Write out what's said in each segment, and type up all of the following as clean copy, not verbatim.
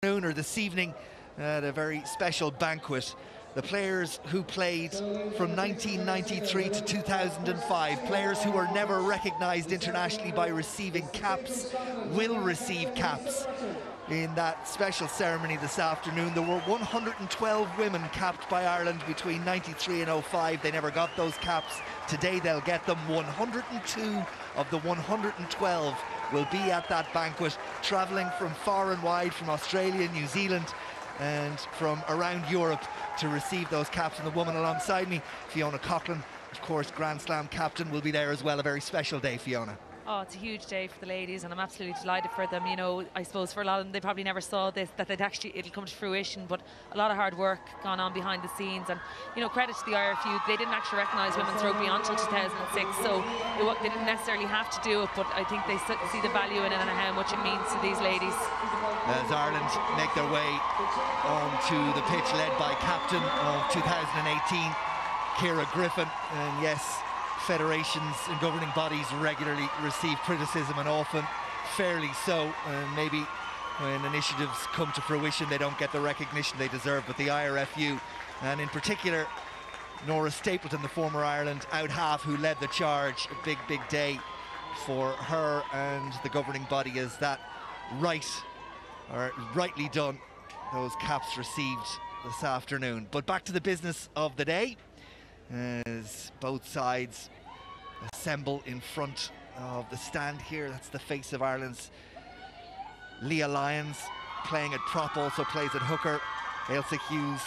Or this evening at a very special banquet. The players who played from 1993 to 2005, players who were never recognised internationally by receiving caps, will receive caps in that special ceremony this afternoon. There were 112 women capped by Ireland between 93 and 05. They never got those caps. Today they'll get them. 102 of the 112 will be at that banquet, travelling from far and wide, from Australia, New Zealand and from around Europe to receive those caps. And the woman alongside me, Fiona Coughlin, of course, Grand Slam captain, will be there as well. A very special day, Fiona. Oh, it's a huge day for the ladies, and I'm absolutely delighted for them. You know, I suppose for a lot of them, they probably never saw this, that it'll come to fruition, but a lot of hard work gone on behind the scenes. And, you know, credit to the IRFU, they didn't actually recognise women's rugby until 2006, so they didn't necessarily have to do it, but I think they see the value in it and how much it means to these ladies. As Ireland make their way onto the pitch, led by captain of 2018, Ciara Griffin, and yes, federations and governing bodies regularly receive criticism, and often fairly so, and maybe when initiatives come to fruition they don't get the recognition they deserve. But the IRFU, and in particular Nora Stapleton, the former Ireland out half who led the charge, a big day for her and the governing body, as that rightly done, those caps received this afternoon. But back to the business of the day, as both sides assemble in front of the stand here. That's the face of Ireland's Leah Lyons, playing at prop, also plays at hooker. Ailsa Hughes,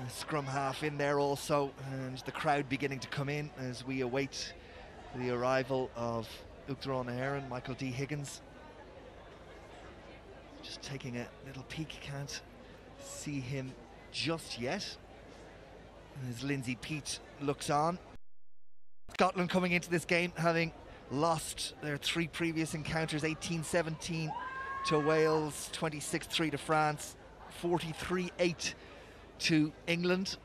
the scrum half, in there also, and the crowd beginning to come in as we await the arrival of Uachtaráin Éireann, Michael D. Higgins. Just taking a little peek, can't see him just yet, as Lindsay Peat looks on. Scotland coming into this game having lost their three previous encounters: 18-17 to Wales, 26-3 to France, 43-8 to England.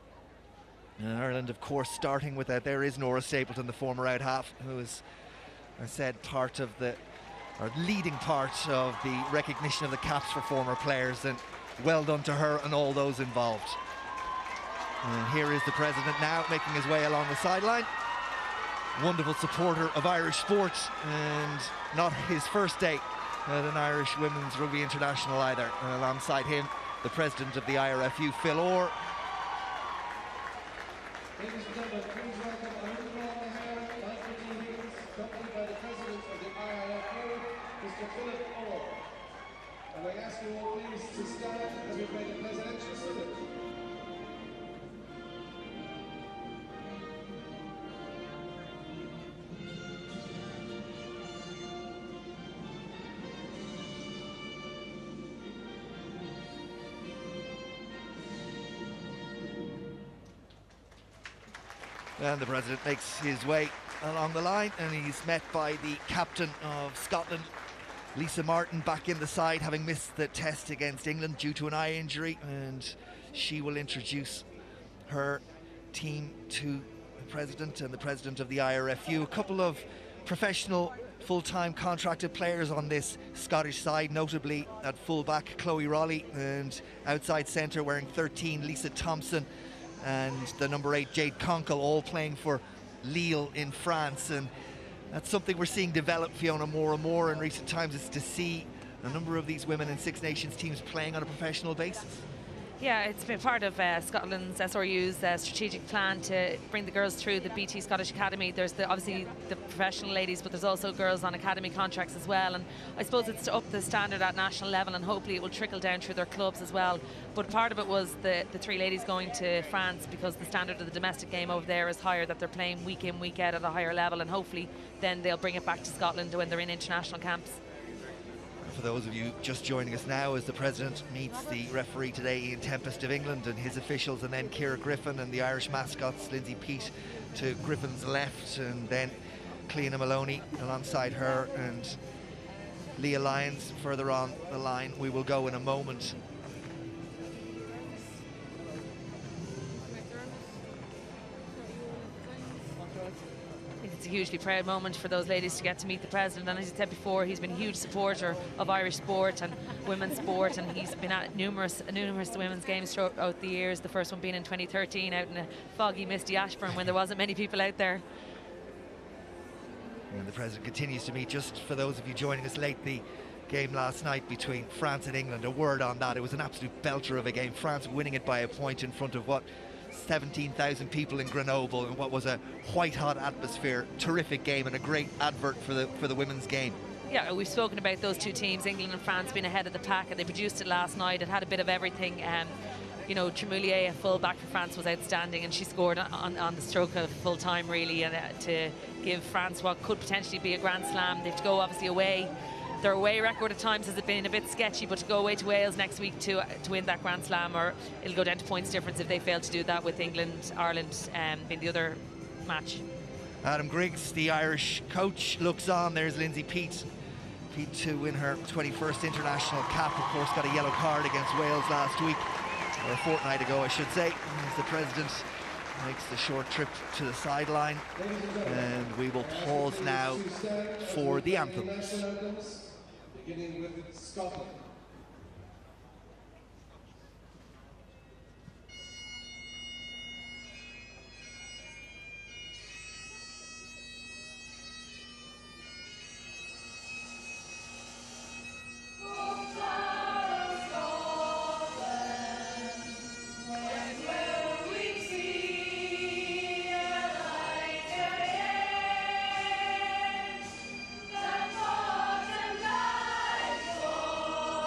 And Ireland, of course, starting with that. There is Nora Stapleton, the former out half, who is, I said, leading part of the recognition of the caps for former players, and well done to her and all those involved. And here is the president now, making his way along the sideline. Wonderful supporter of Irish sport, and not his first day at an Irish Women's Rugby International either. And alongside him, the president of the IRFU, Phil Orr. Ladies and gentlemen, please welcome Untitled Chapter, accompanied by the president of the IRFU, Mr. Philip Orr. And I ask you all please to stand as we play the presidential salute. And the president makes his way along the line, and he's met by the captain of Scotland, Lisa Martin, back in the side, having missed the test against England due to an eye injury, and she will introduce her team to the president and the president of the IRFU. A couple of professional full-time contracted players on this Scottish side, notably at full-back Chloe Rowley, and outside centre wearing 13 Lisa Thompson, and the number 8 Jade Conkle, all playing for Lille in France. And that's something we're seeing develop, Fiona, more and more in recent times, is to see a number of these women in Six Nations teams playing on a professional basis. Yeah, it's been part of Scotland's SRU's strategic plan to bring the girls through the BT Scottish Academy. There's obviously the professional ladies, but there's also girls on academy contracts as well. And I suppose it's to up the standard at national level, and hopefully it will trickle down through their clubs as well. But part of it was the three ladies going to France, because the standard of the domestic game over there is higher, that they're playing week in, week out at a higher level, and hopefully then they'll bring it back to Scotland when they're in international camps. For those of you just joining us now, as the president meets the referee today, Ian Tempest of England, and his officials, and then Ciara Griffin and the Irish mascots, Lindsay Peat to Griffin's left, and then Cleona Maloney alongside her, and Leah Lyons further on the line. We will go in a moment. It's a hugely proud moment for those ladies to get to meet the president. And as I said before, he's been a huge supporter of Irish sport and women's sport, and he's been at numerous women's games throughout the years. The first one being in 2013 out in a foggy, misty Ashburn when there wasn't many people out there. And the president continues to meet. Just for those of you joining us late, the game last night between France and England, a word on that. It was an absolute belter of a game. France winning it by a point in front of 17,000 people in Grenoble, and what was a white-hot atmosphere. Terrific game and a great advert for the women's game. Yeah, we've spoken about those two teams, England and France, being ahead of the pack, and they produced it last night. It had a bit of everything. You know, Tremoulier, a full-back for France, was outstanding, and she scored on the stroke of full time, really, and to give France what could potentially be a Grand Slam. They have to go, obviously, away. Their away record at times has been a bit sketchy, but to go away to Wales next week to win that Grand Slam, or it'll go down to points difference if they fail to do that, with England, Ireland being the other match. Adam Griggs, the Irish coach, looks on. There's Lindsay Peat. Peat to win her 21st international cap. Of course, got a yellow card against Wales last week, or a fortnight ago, I should say, as the president makes the short trip to the sideline. And we will pause now for the anthems. Beginning with Scotland. That fought and died for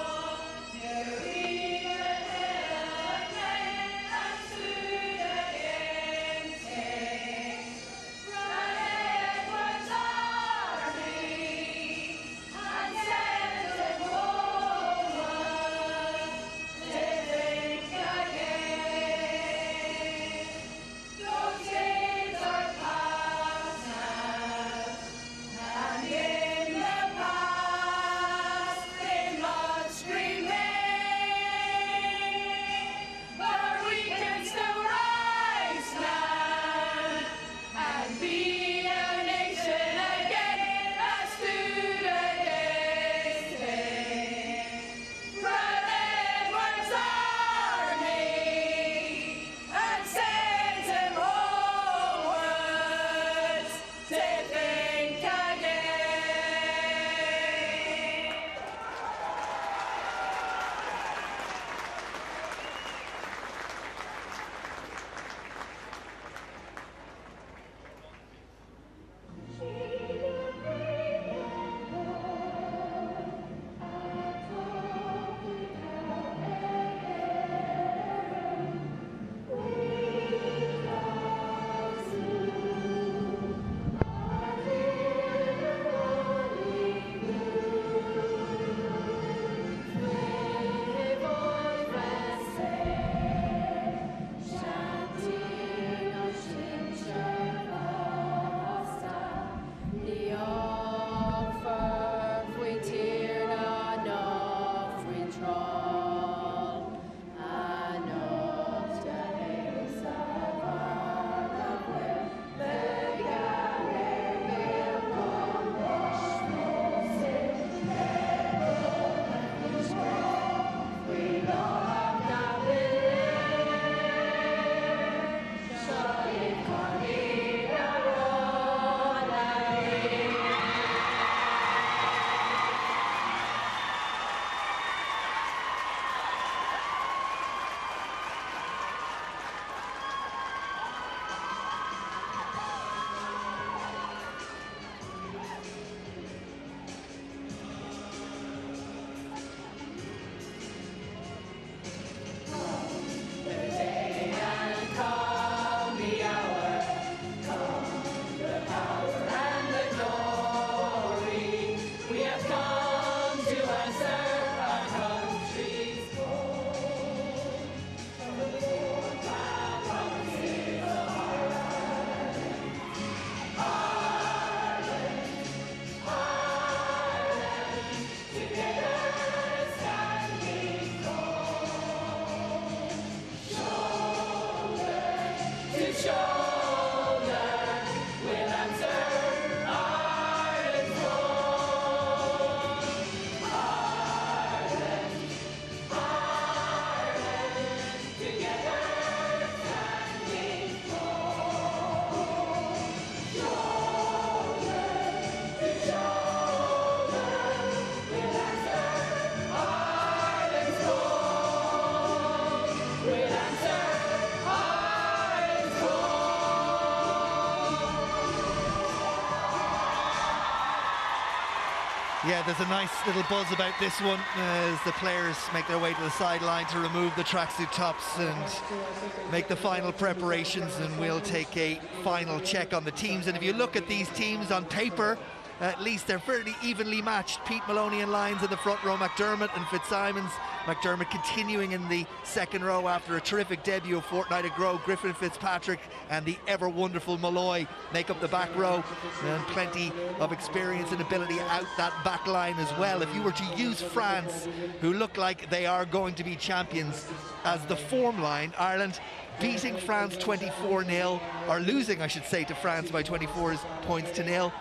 Yeah, there's a nice little buzz about this one as the players make their way to the sideline to remove the tracksuit tops and make the final preparations, and we'll take a final check on the teams. And if you look at these teams on paper, at least they're fairly evenly matched. Pete Maloney and Lyons in the front row, McDermott and Fitzsimons. McDermott continuing in the second row after a terrific debut a fortnight ago. Griffin Fitzpatrick and the ever wonderful Malloy make up the back row, and plenty of experience and ability out that back line as well. If you were to use France, who look like they are going to be champions, as the form line, Ireland beating France 24-0, or losing, I should say, to France by 24 points to nil.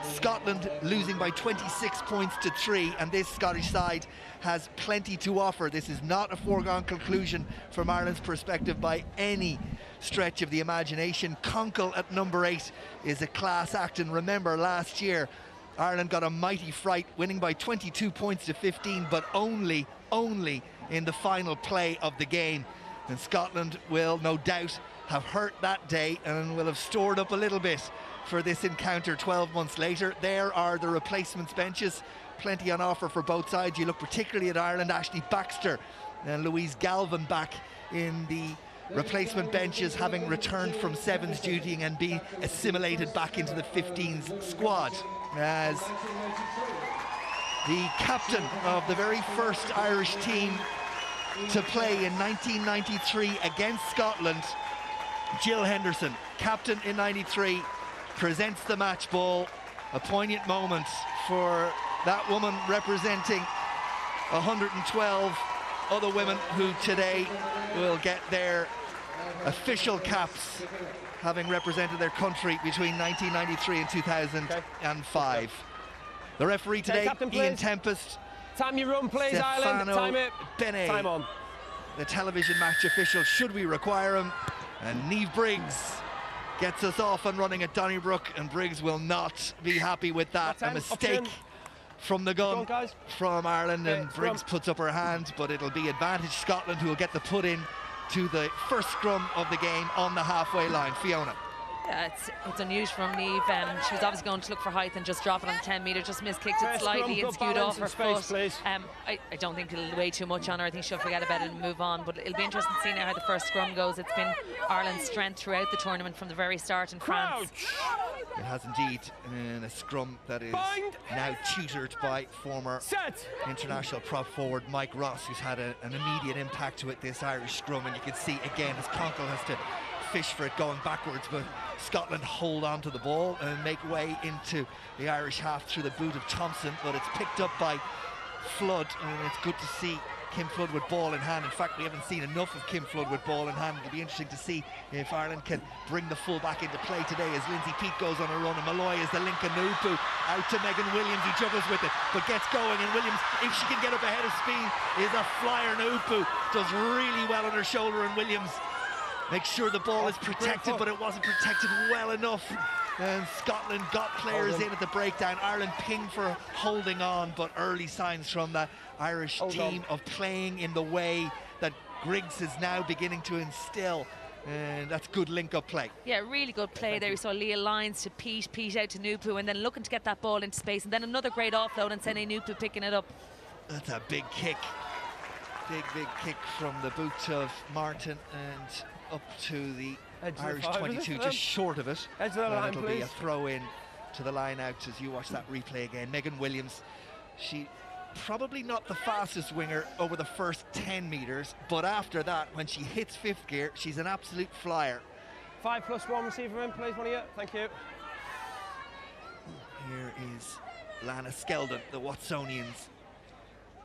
Scotland losing by 26 points to 3, and this Scottish side has plenty to offer. This is not a foregone conclusion from Ireland's perspective by any stretch of the imagination. Conkle at number 8 is a class act, and remember last year Ireland got a mighty fright, winning by 22 points to 15, but only in the final play of the game. And Scotland will no doubt have hurt that day and will have stored up a little bit for this encounter 12 months later. There are the replacements benches, plenty on offer for both sides. You look particularly at Ireland, Ashley Baxter and Louise Galvin back in the replacement benches, having returned from sevens duty and be assimilated back into the 15s squad. As the captain of the very first Irish team to play in 1993 against Scotland, Jill Henderson, captain in 93, presents the match ball. A poignant moment for that woman, representing 112 other women who today will get their official caps, having represented their country between 1993 and 2005. The referee today, Captain, Ian Tempest. Time you run, please, Ireland. Time it. Bene, time on. The television match official, should we require him. And Niamh Briggs gets us off and running at Donnybrook, and Briggs will not be happy with that. A mistake from the gun from Ireland, and Briggs puts up her hand, but it'll be advantage Scotland, who will get the put in to the first scrum of the game on the halfway line. Fiona. Yeah, it's unusual from Niamh. She was obviously going to look for height and just drop it on the 10 metre, just miskicked it slightly and skewed off her foot. I don't think it'll weigh too much on her. I think she'll forget about it and move on, but it'll be interesting to see now how the first scrum goes. It's been Ireland's strength throughout the tournament from the very start in France. It has indeed, in a scrum that is now tutored by former international prop forward Mike Ross, who's had an immediate impact to it, this Irish scrum. And you can see again as Conkle has to fish for it going backwards, but Scotland hold on to the ball and make way into the Irish half through the boot of Thompson, but it's picked up by Flood, and it's good to see Kim Flood with ball in hand. In fact, we haven't seen enough of Kim Flood with ball in hand. It'll be interesting to see if Ireland can bring the full back into play today as Lindsay Peat goes on a run, and Malloy is the Lincoln Nupu out to Megan Williams, who juggles with it but gets going, and Williams, if she can get up ahead of speed, is a flyer. Nupu does really well on her shoulder, and Williams makes sure the ball is protected, but it wasn't protected well enough. And Scotland got players in at the breakdown. Ireland pinged for holding on, but early signs from that Irish team of playing in the way that Griggs is now beginning to instill. And that's good link-up play. Yeah, really good play there. We saw Leah Lyons to Pete out to Nupu, and then looking to get that ball into space, and then another great offload and Sene Nupu picking it up. That's a big kick. Big kick from the boot of Martin and up to the Irish 22, just short of it. And it'll be a throw in to the line out as you watch that replay again. Megan Williams, she probably not the fastest winger over the first 10 metres, but after that, when she hits fifth gear, she's an absolute flyer. 5+1 receiver in, please, one of you. Thank you. Here is Lana Skeldon, the Watsonians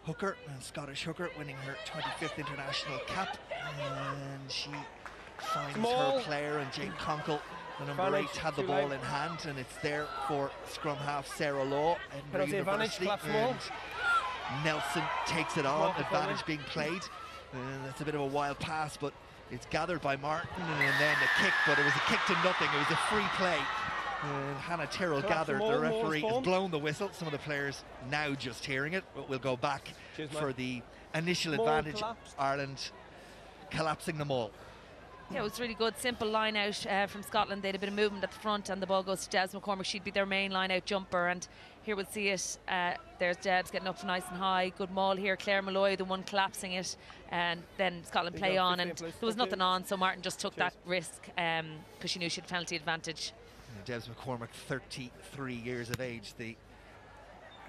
hooker, and Scottish hooker, winning her 25th international cap, and she finds her player, and Jane Conkle, the number 8, had the ball in hand, and it's there for scrum half Sarah Law, Edinburgh University, and Nelson takes it on, advantage being played, and that's a bit of a wild pass, but it's gathered by Martin, and then a kick, but it was a kick to nothing. It was a free play, and Hannah Tyrrell gathered. The referee has blown the whistle. Some of the players now just hearing it, but we'll go back for the initial advantage. Ireland collapsing them all. Yeah, it was really good, simple line out from Scotland. They had a bit of movement at the front, and the ball goes to Debs McCormick. She'd be their main line out jumper, and here we'll see it. There's Debs getting up nice and high. Good maul here. Claire Malloy, the one collapsing it, and then Scotland play on, and there was nothing on, so Martin just took that risk because she knew she had penalty advantage. Debs McCormick, 33 years of age, the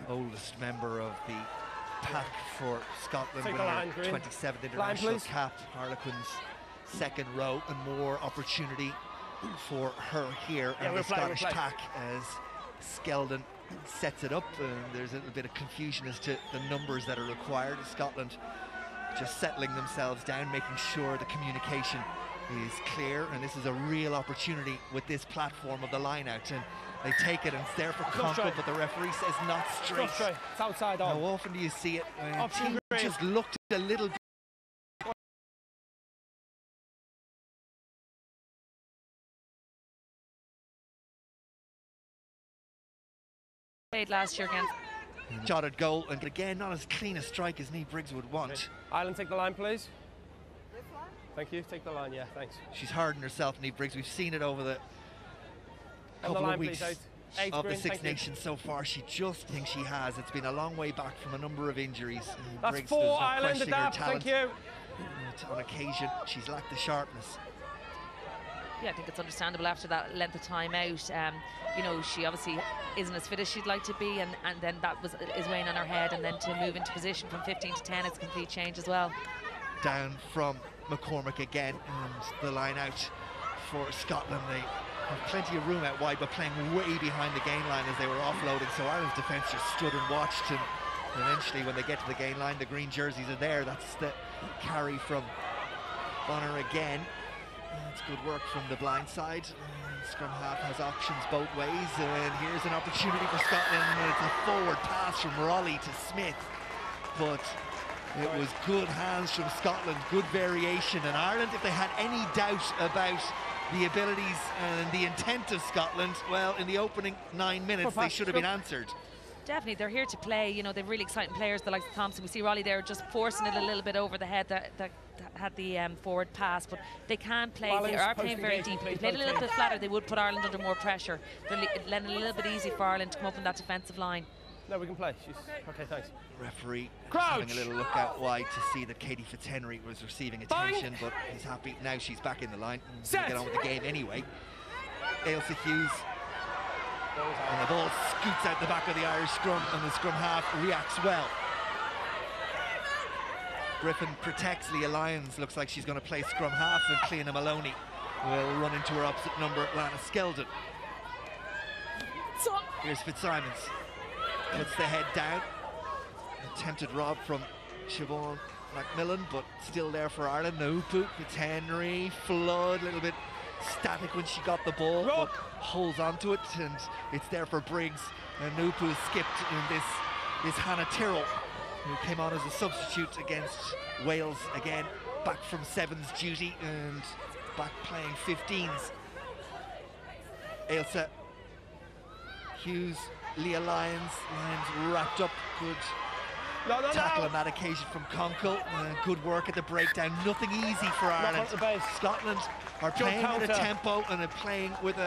oldest member of the pack for Scotland, with her 27th international cap. Harlequins second row, and more opportunity for her here in the Scottish pack as Skeldon sets it up. There's a little bit of confusion as to the numbers that are required. Scotland just settling themselves down, making sure the communication is clear, and this is a real opportunity with this platform of the line out, and they take it, and it's there for Conkle, but the referee says not straight. It's outside on. How often do you see it? Team just looked a little bit. Played last year against. Shotted goal, and again, not as clean a strike as Niamh Briggs would want. Okay. Ireland, take the line, please. Thank you. Take the line, yeah, thanks. She's hardened herself, Niamh Briggs. We've seen it over the couple of weeks of the Six Nations so far. She just thinks she has. It's been a long way back from a number of injuries. That's Briggs, 4 Ireland, adapt, thank you. But on occasion, she's lacked the sharpness. Yeah, I think it's understandable after that length of time out. You know, she obviously isn't as fit as she'd like to be, and then that is weighing on her head, and then to move into position from 15 to 10, it's a complete change as well. Down from McCormick again, and the line out for Scotland. They have plenty of room out wide, but playing way behind the gain line as they were offloading, so Ireland's defence just stood and watched, and eventually when they get to the gain line, the green jerseys are there. That's the carry from Bonner again. It's good work from the blind side. Scrum half has options both ways, and here's an opportunity for Scotland. It's a forward pass from Raleigh to Smith, but it was good hands from Scotland, good variation. And Ireland, if they had any doubt about the abilities and the intent of Scotland, well, in the opening 9 minutes, they should have been answered. Definitely, they're here to play. You know, they're really exciting players, the likes of Thompson. We see Raleigh there just forcing it a little bit over the head that had the forward pass, but they can play. They are playing very deep. If they played a little bit flatter, they would put Ireland under more pressure. They're letting it a little bit easy for Ireland to come up in that defensive line. No, we can play. Okay, thanks. Referee having a little look out wide to see that Katie Fitzhenry was receiving attention, but he's happy. Now she's back in the line. She'll get on with the game anyway. Ailsa Hughes. And the ball scoots out the back of the Irish scrum, and the scrum half reacts well. Griffin protects Leah Lyons. Looks like she's going to play scrum half, and Cleona Maloney will run into her opposite number, Lana Skeldon. Here's Fitzsimons. Puts the head down. Attempted rob from Siobhan Macmillan, but still there for Ireland. Naupu, Fitzhenry, Flood, a little bit static when she got the ball, but holds onto it, and it's there for Briggs. And Naupu skipped in this Hannah Tyrrell, who came on as a substitute against Wales again, back from sevens duty and back playing 15s. Ailsa Hughes, Leah Lyons wrapped up. Good tackle on that occasion from Conkle. Good work at the breakdown. Nothing easy for Ireland. Scotland are playing at a tempo and are playing with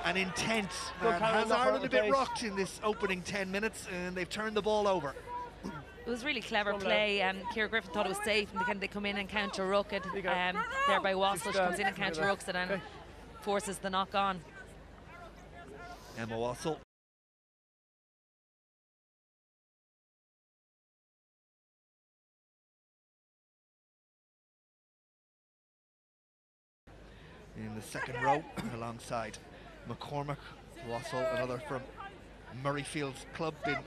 an intent that has Ireland a bit rocked in this opening 10 minutes, and they've turned the ball over. It was really clever play. Ciara Griffin thought it was safe, and they come in and counter ruck it. There by Wassell, she comes in and counter rucks it and forces the knock on. Emma Wassell. In the second row, alongside McCormick, Wassell, another from Murrayfield's club in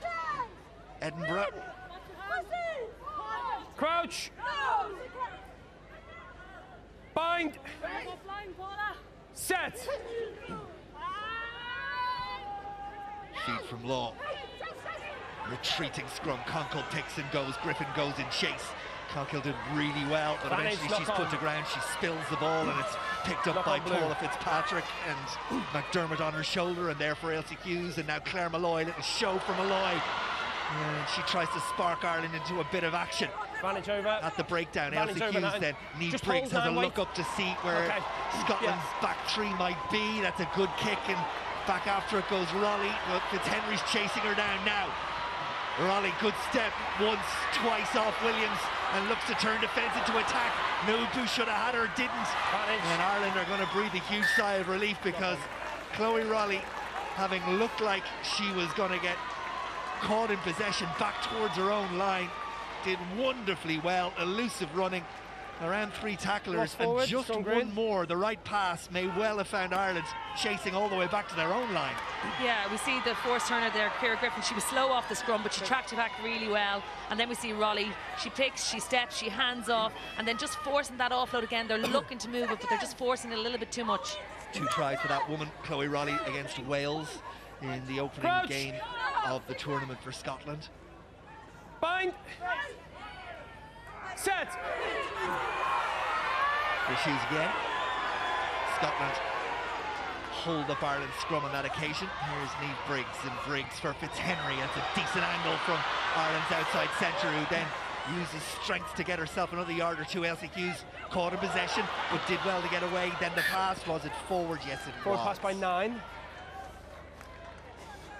Edinburgh. Crouch! Bind! Set! Feed from Law. Retreating scrum. Conkle picks and goes. Griffin goes in chase. Conkle did really well, but eventually she's put to ground. She spills the ball, and it's picked up by Paula Fitzpatrick and McDermott on her shoulder, and there for Ailsa Hughes, and now Claire Malloy. Little show for Malloy. And she tries to spark Ireland into a bit of action. Advantage over. At the breakdown, Advantage Elsie over, Hughes then needs Just Briggs, hold has a down, look wait. up to see where Okay. Scotland's Yeah. back three might be. That's a good kick, and back after it goes Raleigh, but Fitzhenry's chasing her down now. Raleigh, good step, once, twice off Williams, and looks to turn defence into attack. Nubu should have had her, didn't. And Ireland are going to breathe a huge sigh of relief because Chloe Raleigh, having looked like she was going to get caught in possession back towards her own line, did wonderfully well, elusive running, around three tacklers, forward, and just strong one green. more, the right pass, may well have found Ireland chasing all the way back to their own line. Yeah, we see the force turner there, Ciara Griffin. She was slow off the scrum, but she tracked it back really well. And then we see Raleigh. She picks, she steps, she hands off, and then just forcing that offload again. They're looking to move it, but they're just forcing it a little bit too much. 2 tries for that woman, Chloe Raleigh, against Wales in the opening Crouch. game of the tournament for Scotland. Bind. Set. Here she is again. Scotland hold up Ireland's scrum on that occasion. Here's Niamh Briggs, and Briggs for Fitzhenry. That's a decent angle from Ireland's outside centre, who then uses strength to get herself another yard or two. Elsie Hughes caught in possession, but did well to get away. Then the pass, was it forward? Yes, it Forward was. pass by 9.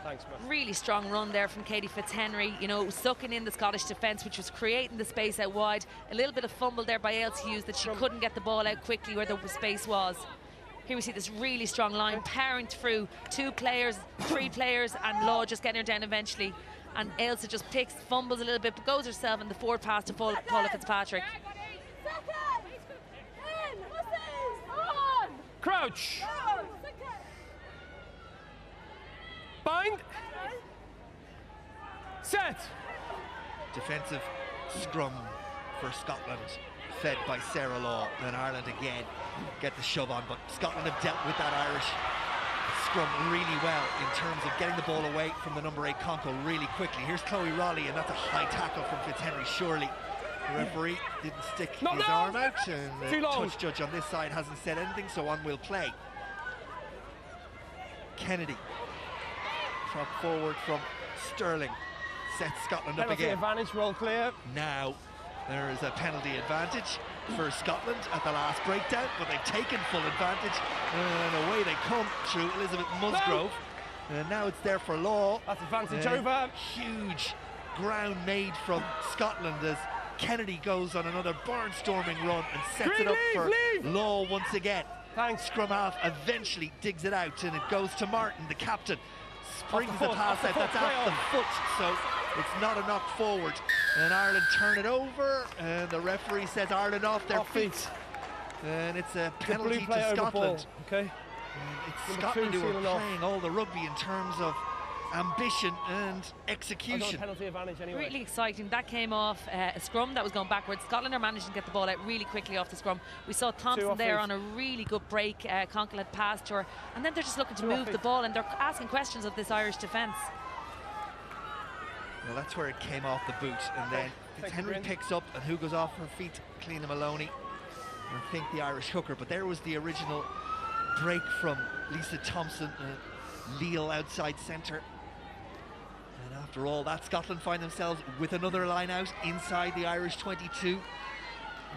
Thanks, man. Really strong run there from Katie Fitzhenry, you know, sucking in the Scottish defence, which was creating the space out wide. A little bit of fumble there by Elsie Hughes that she couldn't get the ball out quickly where the space was. Here we see this really strong line powering through 2 players, 3 players, and Law just getting her down eventually. And Ailsa just picks, fumbles a little bit, but goes herself in the forward pass to Paula Fitzpatrick. Crouch. Bind. Set. Defensive scrum for Scotland, fed by Sarah Law. And Ireland again get the shove on, but Scotland have dealt with that Irish scrum really well in terms of getting the ball away from the number 8 Conco really quickly. Here's Chloe Raleigh, and that's a high tackle from Fitzhenry. Surely the referee didn't stick his arm out, and the touch judge on this side hasn't said anything, so on will play. Kennedy, drop forward from Sterling, sets Scotland up Penalty again. advantage, roll clear. Now there is a penalty advantage for Scotland at the last breakdown, but they've taken full advantage, and away they come through Elizabeth Musgrove. And now it's there for Law. That's advantage over. Huge ground made from Scotland as Kennedy goes on another barnstorming run and sets it up for Law once again. Thanks. Scrum half eventually digs it out, and it goes to Martin, the captain. Springs the foot, pass out, that's at the foot, so it's not a knock forward. And Ireland turn it over, and the referee says Ireland off their feet. And it's a penalty to Scotland. Okay. And it's Scotland who are playing all the rugby in terms of ambition and execution. Penalty advantage anyway. Really exciting. That came off a scrum that was going backwards. Scotland are managing to get the ball out really quickly off the scrum. We saw Thompson there on a really good break. Conkle had passed her, and then they're just looking to move the ball, and they're asking questions of this Irish defence. Well, that's where it came off the boot, and then Fitzhenry picks up, and who goes off her feet? Cleena Maloney. I think the Irish hooker, but there was the original break from Lisa Thompson, Leal outside centre. And after all that, Scotland find themselves with another line out inside the Irish 22.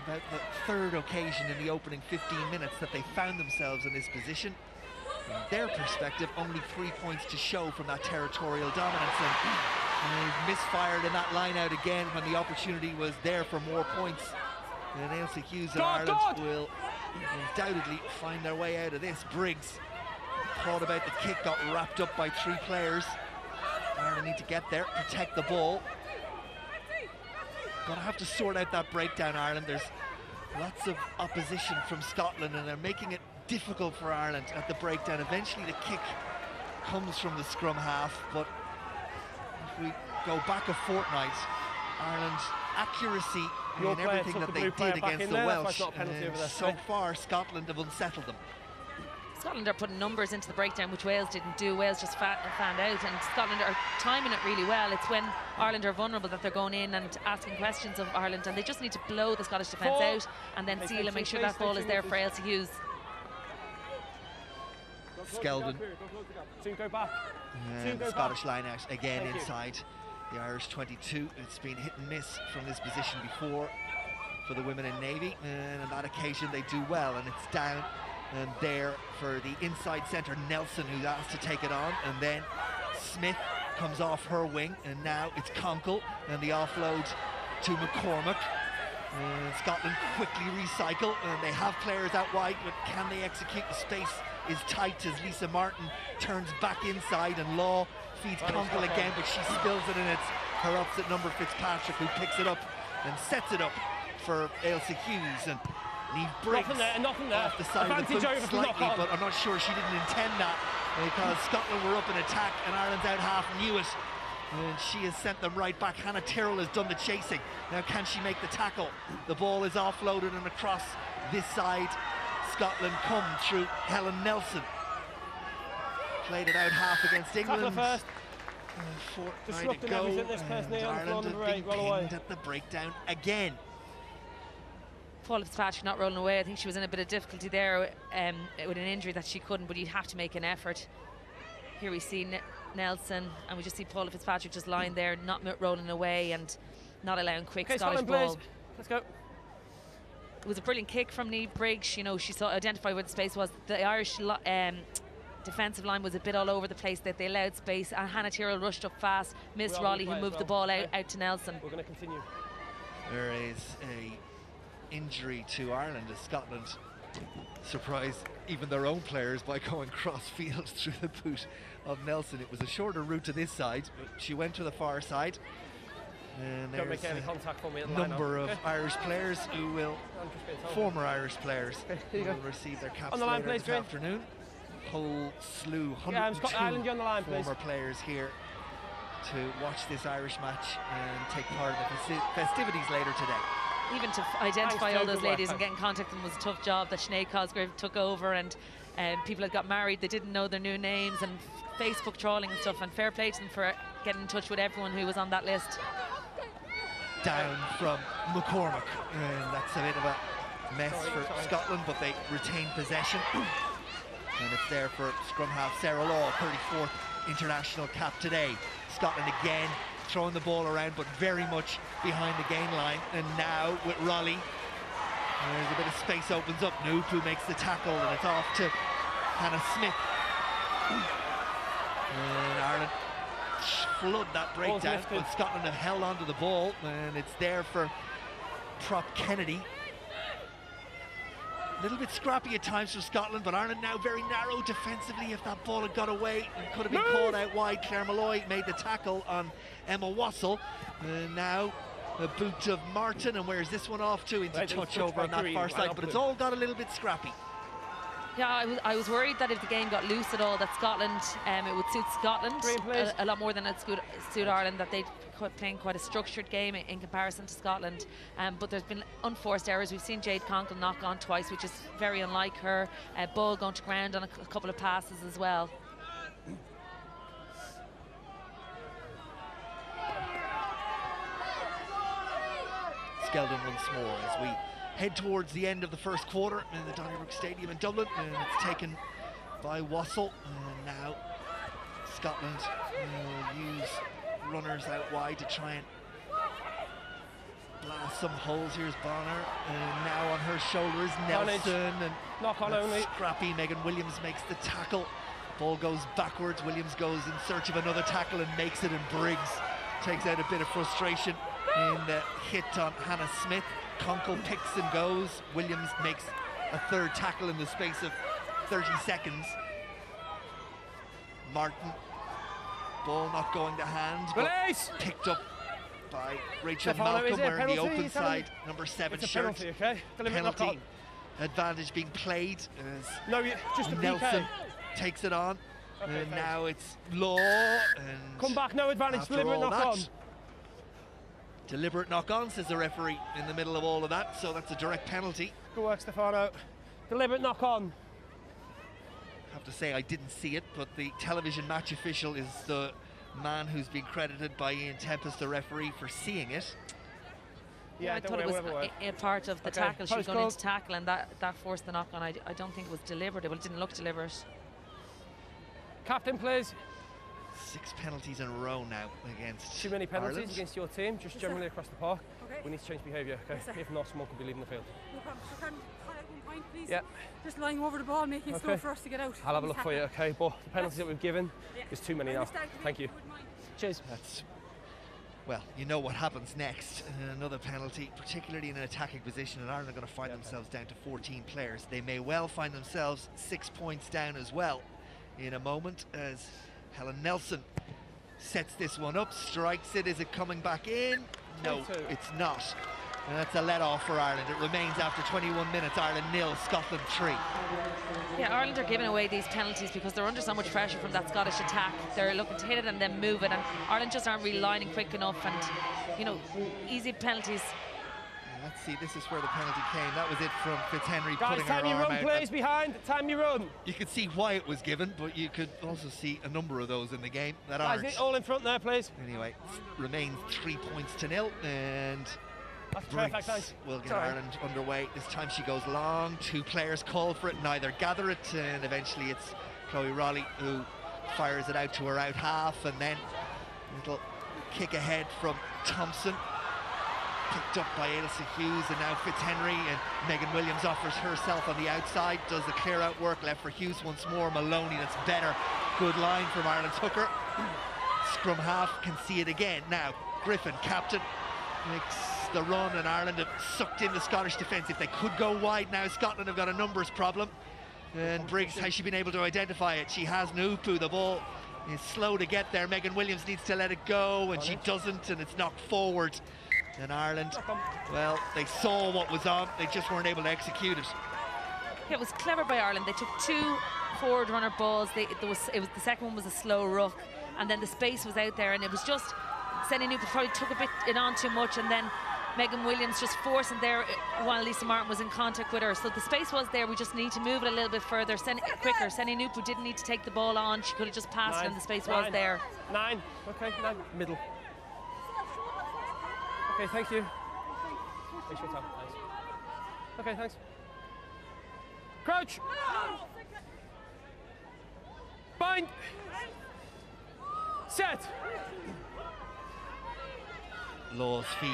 About the 3rd occasion in the opening 15 minutes that they found themselves in this position. From their perspective, only 3 points to show from that territorial dominance, and they've misfired in that line out again when the opportunity was there for more points. And Ailsa Hughes and Ireland will undoubtedly find their way out of this. Briggs thought about the kick, got wrapped up by 3 players. Ireland need to get there, protect the ball. Gonna have to sort out that breakdown, Ireland. There's lots of opposition from Scotland, and they're making it difficult for Ireland at the breakdown. Eventually the kick comes from the scrum half, but if we go back a fortnight, Ireland's accuracy in everything that they did against the Welsh, so far Scotland have unsettled them. Scotland are putting numbers into the breakdown, which Wales didn't do. Wales just found out, and Scotland are timing it really well. It's when Ireland are vulnerable that they're going in and asking questions of Ireland, and they just need to blow the Scottish defence out and then seal and make sure that ball is there for Ailsa Hughes. Skeldon. Go back. And the Scottish line out again inside The Irish 22, it's been hit and miss from this position before for the women in Navy, and on that occasion they do well, and it's down and there for the inside centre Nelson, who's asked to take it on, and then Smith comes off her wing, and now it's Conkle, and the offload to McCormack. Scotland quickly recycle, and they have players out wide, but can they execute? The space is tight as Lisa Martin turns back inside, and Law feeds Conkle again, but she spills it, and it's her opposite number Fitzpatrick who picks it up and sets it up for Ailsa Hughes, and Niamh Briggs off the side of the boot slightly, but I'm not sure she didn't intend that, because Scotland were up in attack and Ireland's out half knew it, and she has sent them right back. Hannah Tyrrell has done the chasing. Now can she make the tackle? The ball is offloaded and across this side Scotland come through Helen Nelson. Played it out half against England. First. Fortnight ago, and Ireland have been pinned at the breakdown again. Paula Fitzpatrick not rolling away. I think she was in a bit of difficulty there with an injury that she couldn't, but you'd have to make an effort. Here we see Nelson, and we just see Paula Fitzpatrick just lying there, not rolling away and not allowing quick Scottish ball. Please. Let's go. It was a brilliant kick from Niamh Briggs. You know, she saw identify where the space was. The Irish defensive line was a bit all over the place, that they allowed space, and Hannah Tyrrell rushed up fast, missed Raleigh, who moved the ball out to Nelson. We're going to continue. There is a injury to Ireland as Scotland surprised even their own players by going cross field through the boot of Nelson. It was a shorter route to this side, but she went to the far side, and Don't there's make any contact for me a number of Irish players who will, former Irish players, who will receive their caps later this afternoon. Whole slew, 102 Ireland, on the line, former players here to watch this Irish match and take part in the festivities later today. Even to identify all those ladies and get in contact with them was a tough job that Sinead Cosgrave took over, and people had got married, they didn't know their new names, and Facebook trawling and stuff, and fair play to them for getting in touch with everyone who was on that list. Down from McCormack, and that's a bit of a mess for Scotland, but they retain possession. And it's there for scrum half Sarah Law, 34th international cap today. Scotland again throwing the ball around, but very much behind the gain line. And now with Raleigh, there's a bit of space opens up. Nupu makes the tackle, and it's off to Hannah Smith. And Ireland flood that breakdown, but Scotland have held onto the ball, and it's there for Prop Kennedy. A little bit scrappy at times for Scotland, but Ireland now very narrow defensively. If that ball had got away, it could have been called out wide. Claire Malloy made the tackle on Emma Wassell. And now a boot of Martin, and where's this one off to? Into touch over on that far side, but it's all got a little bit scrappy. Yeah, I was worried that if the game got loose at all, that Scotland, it would suit Scotland a lot more than it would suit Ireland, that they'd playing quite a structured game in comparison to Scotland, but there's been unforced errors. We've seen Jade Conkle knock on twice, which is very unlike her. Ball going to ground on a couple of passes as well. Skeldon once more as we head towards the end of the first quarter in the Donnybrook Stadium in Dublin, and it's taken by Wassell, and now Scotland will use runners out wide to try and blast some holes. Here's Bonner, and now on her shoulder is Nelson, and knock on only. Scrappy. Megan Williams makes the tackle. Ball goes backwards. Williams goes in search of another tackle and makes it, and Briggs takes out a bit of frustration in the hit on Hannah Smith. Conkle picks and goes. Williams makes a third tackle in the space of 30 seconds. Martin, ball not going to hand, but picked up by Rachel Malcolm, wearing the open side number 7 shirt. Penalty advantage being played as just Nelson takes it on. And now it's Law, and come back, no advantage, deliberate knock on. Deliberate knock on, says the referee in the middle of all of that, so that's a direct penalty. Good work, Stefano. Deliberate knock on. I have to say I didn't see it, but the television match official is the man who's been credited by Ian Tempest, the referee, for seeing it. Yeah, I thought it was a part of the tackle. She was going into tackle, and that forced the knock on. I don't think it was deliberate. Well, it didn't look deliberate. Captain, please. 6 penalties in a row now against Too many penalties Ireland. against your team, just generally across the park. Okay. We need to change behaviour, okay? Yes, sir. If not, someone could be leaving the field. No problem. So can highlight 1 point, please? Yeah. Just lying over the ball, making it slow Okay. for us to get out. I'll have a look for you, okay? But the penalties that we've given Yeah. is too many I now. understand. Thank you. Wouldn't mind. Cheers. That's, well, you know what happens next. Another penalty, particularly in an attacking position, and Ireland are going to find themselves down to 14 players. They may well find themselves 6 points down as well in a moment, as Helen Nelson sets this one up, strikes it. Is it coming back in? No, 22. it's not. And that's a let-off for Ireland. It remains after 21 minutes, Ireland 0, Scotland 3. Yeah, Ireland are giving away these penalties because they're under so much pressure from that Scottish attack. They're looking to hit it and then move it, and Ireland just aren't really lining quick enough, and, you know, easy penalties. Let's see, this is where the penalty came. That was it from Fitzhenry Guys, putting her time you arm run, out. please, behind. Time you run. You could see why it was given, but you could also see a number of those in the game that Guys, aren't. all in front there, please. Anyway, remains 3 points to 0, and That's perfect, Briggs thanks. will get Sorry. Ireland underway. This time she goes long. 2 players call for it, neither gather it, and eventually it's Chloe Raleigh who fires it out to her out half, and then a little kick ahead from Thompson, picked up by Ailsa Hughes, and now Fitzhenry, and Megan Williams offers herself on the outside, does the clear out work, left for Hughes once more. Maloney, that's better. Good line from Ireland's hooker. Scrum half can see it again. Now Griffin, captain, makes the run, and Ireland have sucked in the Scottish defence. If they could go wide now, Scotland have got a numbers problem. And Briggs, has she been able to identify it? She has. Nupu, the ball is slow to get there. Megan Williams needs to let it go, and she doesn't, and it's knocked forward. And Ireland, well, they saw what was on, they just weren't able to execute it. Yeah, it was clever by Ireland. They took 2 forward runner balls. The second one was a slow ruck, and then the space was out there, and it was just Senny Nupu probably took a bit it on too much, and then Megan Williams just forcing there while Lisa Martin was in contact with her. So the space was there. We just need to move it a little bit further, quicker. Senny Nupu didn't need to take the ball on. She could have just passed it, and the space was there. 9. Okay, 9. Middle. Okay, thank you. Thanks for your time. Thanks. Okay, thanks. Crouch. Bind. Set. Law's feed.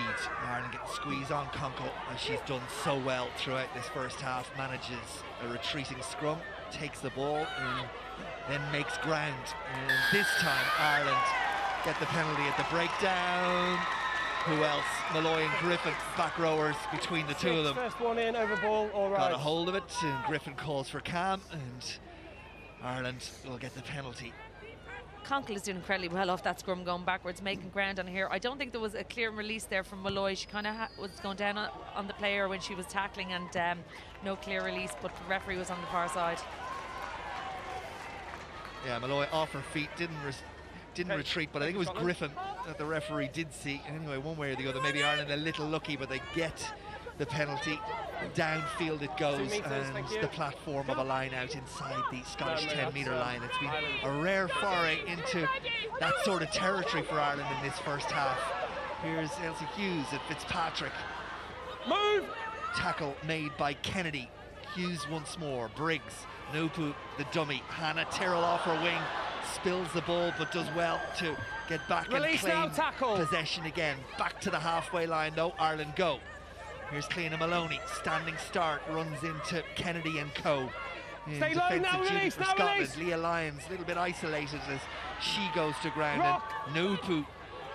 Ireland gets squeeze on Conkle, as she's done so well throughout this first half. Manages a retreating scrum, takes the ball, and then makes ground. And this time Ireland get the penalty at the breakdown. Who else? Malloy and Griffin, back rowers between the two of them. First one in, over ball, all right. Got a hold of it, and Griffin calls for Cam, and Ireland will get the penalty. Conkle is doing incredibly well off that scrum, going backwards, making ground on here. I don't think there was a clear release there from Malloy. She kind of was going down on the player when she was tackling, and no clear release, but the referee was on the far side. Yeah, Malloy off her feet, didn't retreat, but I think it was Griffin that the referee did see. Anyway, one way or the other, maybe Ireland a little lucky, but they get the penalty. Downfield it goes, and the platform of a line out inside the Scottish 10-metre line. It's been a rare foray into that sort of territory for Ireland in this first half. Here's Ailsa Hughes and Fitzpatrick. Move! Tackle made by Kennedy. Hughes once more. Briggs, Nupu, the dummy. Hannah Tyrrell off her wing. Spills the ball, but does well to get back Release and claim now, tackle. possession again. Back to the halfway line, though. Ireland go. Here's Cleena Maloney, standing start, runs into Kennedy and co. In Stay low, now defensive duty release, for now Scotland. release. Leah Lyons, a little bit isolated as she goes to ground. Rock. And Nupu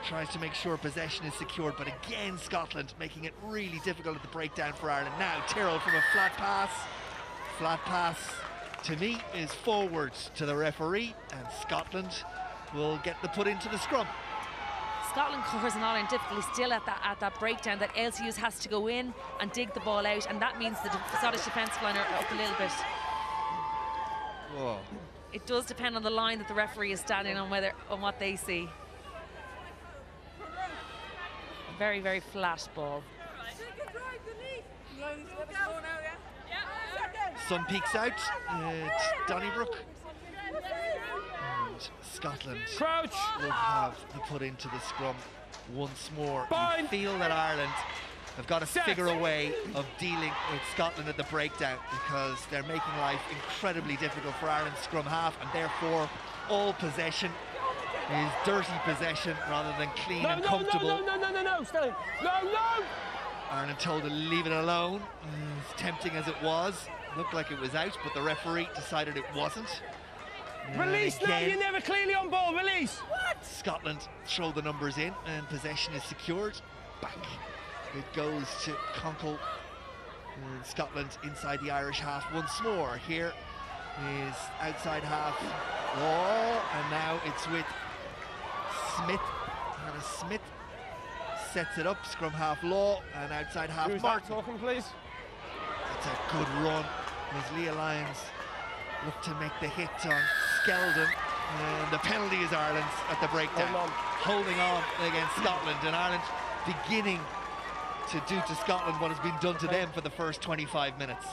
tries to make sure possession is secured, but again Scotland making it really difficult at the breakdown for Ireland. Now Tyrrell from a flat pass. Flat pass, to me, is forward to the referee, and Scotland will get the put into the scrum. Scotland covers an all-in difficulty still at that breakdown, that Ailsa Hughes has to go in and dig the ball out, and that means the Scottish defensive line are up a little bit. Whoa. It does depend on the line that the referee is standing on, on what they see. Very, very flat ball. Sun peeks out at Donnybrook, and Scotland Crouch. will have the put into the scrum once more. Bind. You feel that Ireland have got to Set. figure a way of dealing with Scotland at the breakdown, because they're making life incredibly difficult for Ireland's scrum half, and therefore all possession is dirty possession rather than clean and comfortable. No, Stelling. No. Ireland told to leave it alone. As tempting as it was, looked like it was out, but the referee decided it wasn't. Release now, again, you're never clearly on ball, release! What? Scotland throw the numbers in and possession is secured. Back it goes to Conkle. Scotland inside the Irish half once more. Here is outside half Law, and now it's with Smith. Hannah Smith sets it up, scrum half Law, and outside half Who's Martin. talking, please? It's a good run as Leah Lyons look to make the hit on Skeldon, and the penalty is Ireland's at the breakdown. Holding on against Scotland, and Ireland beginning to do to Scotland what has been done to them for the first 25 minutes.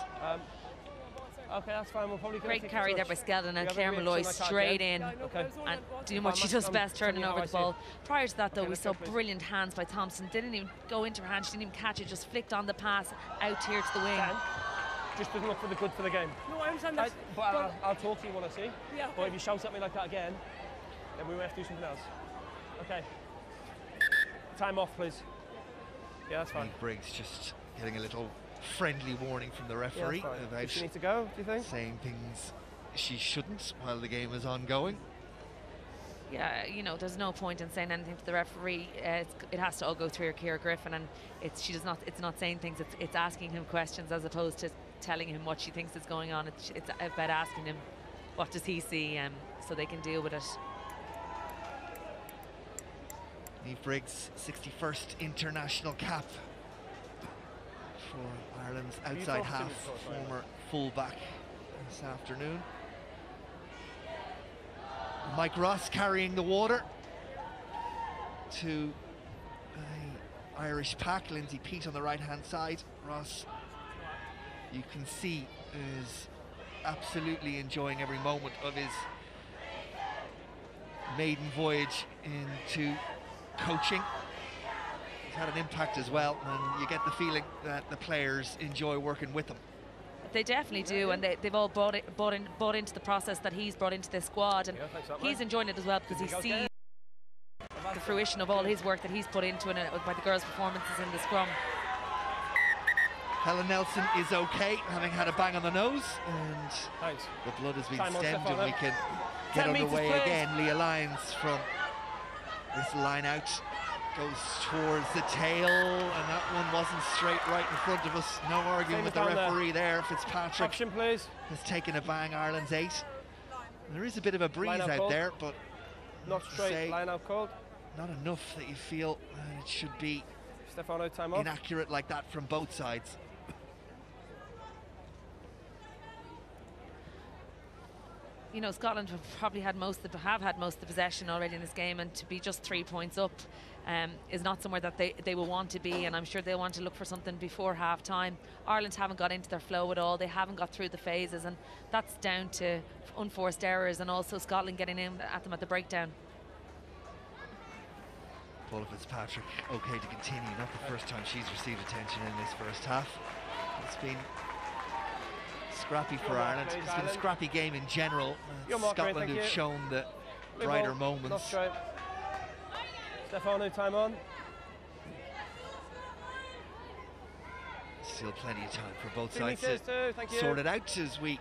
Okay, that's fine. We'll probably great carry there by Skeldon, and Claire Malloy straight in and doing what she does best, turning over the ball. Prior to that, though, we saw brilliant hands by Thompson. Didn't even go into her hand, she didn't even catch it, just flicked on the pass out here to the wing. Just doesn't look for the good for the game. No, I understand that. But I'll talk to you when I see. Yeah. But if you shout at me like that again, then we will have to do something else. Okay. Time off, please. Yeah, that's fine. Briggs just getting a little friendly warning from the referee about Does she need to go, do you think? saying things she shouldn't while the game is ongoing. Yeah, you know, there's no point in saying anything to the referee. It has to all go through Ciara Griffin, and it's not saying things. It's asking him questions as opposed to telling him what she thinks is going on. It's about asking him what does he see, so they can deal with it. Niamh Briggs, 61st international cap for Ireland's outside half, former fullback this afternoon. Mike Ross carrying the water to an Irish pack. Lindsay Peat on the right hand side. Ross, you can see, is absolutely enjoying every moment of his maiden voyage into coaching. He's had an impact as well, and you get the feeling that the players enjoy working with him. They definitely do, and they've all bought into the process that he's brought into the squad, and he's enjoying it as well because he sees the fruition of all his work that he's put into it by the girls' performances in the scrum. Helen Nelson is okay, having had a bang on the nose, and the blood has been stemmed, and we can get underway again. Leah Lyons from this line out goes towards the tail, and that one wasn't straight right in front of us. No arguing with the referee there. Fitzpatrick please. has taken a bang. Ireland's 8. There is a bit of a breeze out there, but not straight. Line out cold. Not enough that you feel it should be Stefano, time off. Inaccurate like that from both sides. You know, Scotland have probably had most of the possession already in this game, and to be just 3 points up is not somewhere that they will want to be, and I'm sure they'll want to look for something before half time. Ireland haven't got into their flow at all. They haven't got through the phases, and that's down to unforced errors and also Scotland getting in at them at the breakdown. Paula Fitzpatrick okay to continue, not the first time she's received attention in this first half. It's been scrappy for Ireland. It's been a scrappy game in general. Scotland have shown the brighter moments. Stefano, time on. Still plenty of time for both sides to sort it out as we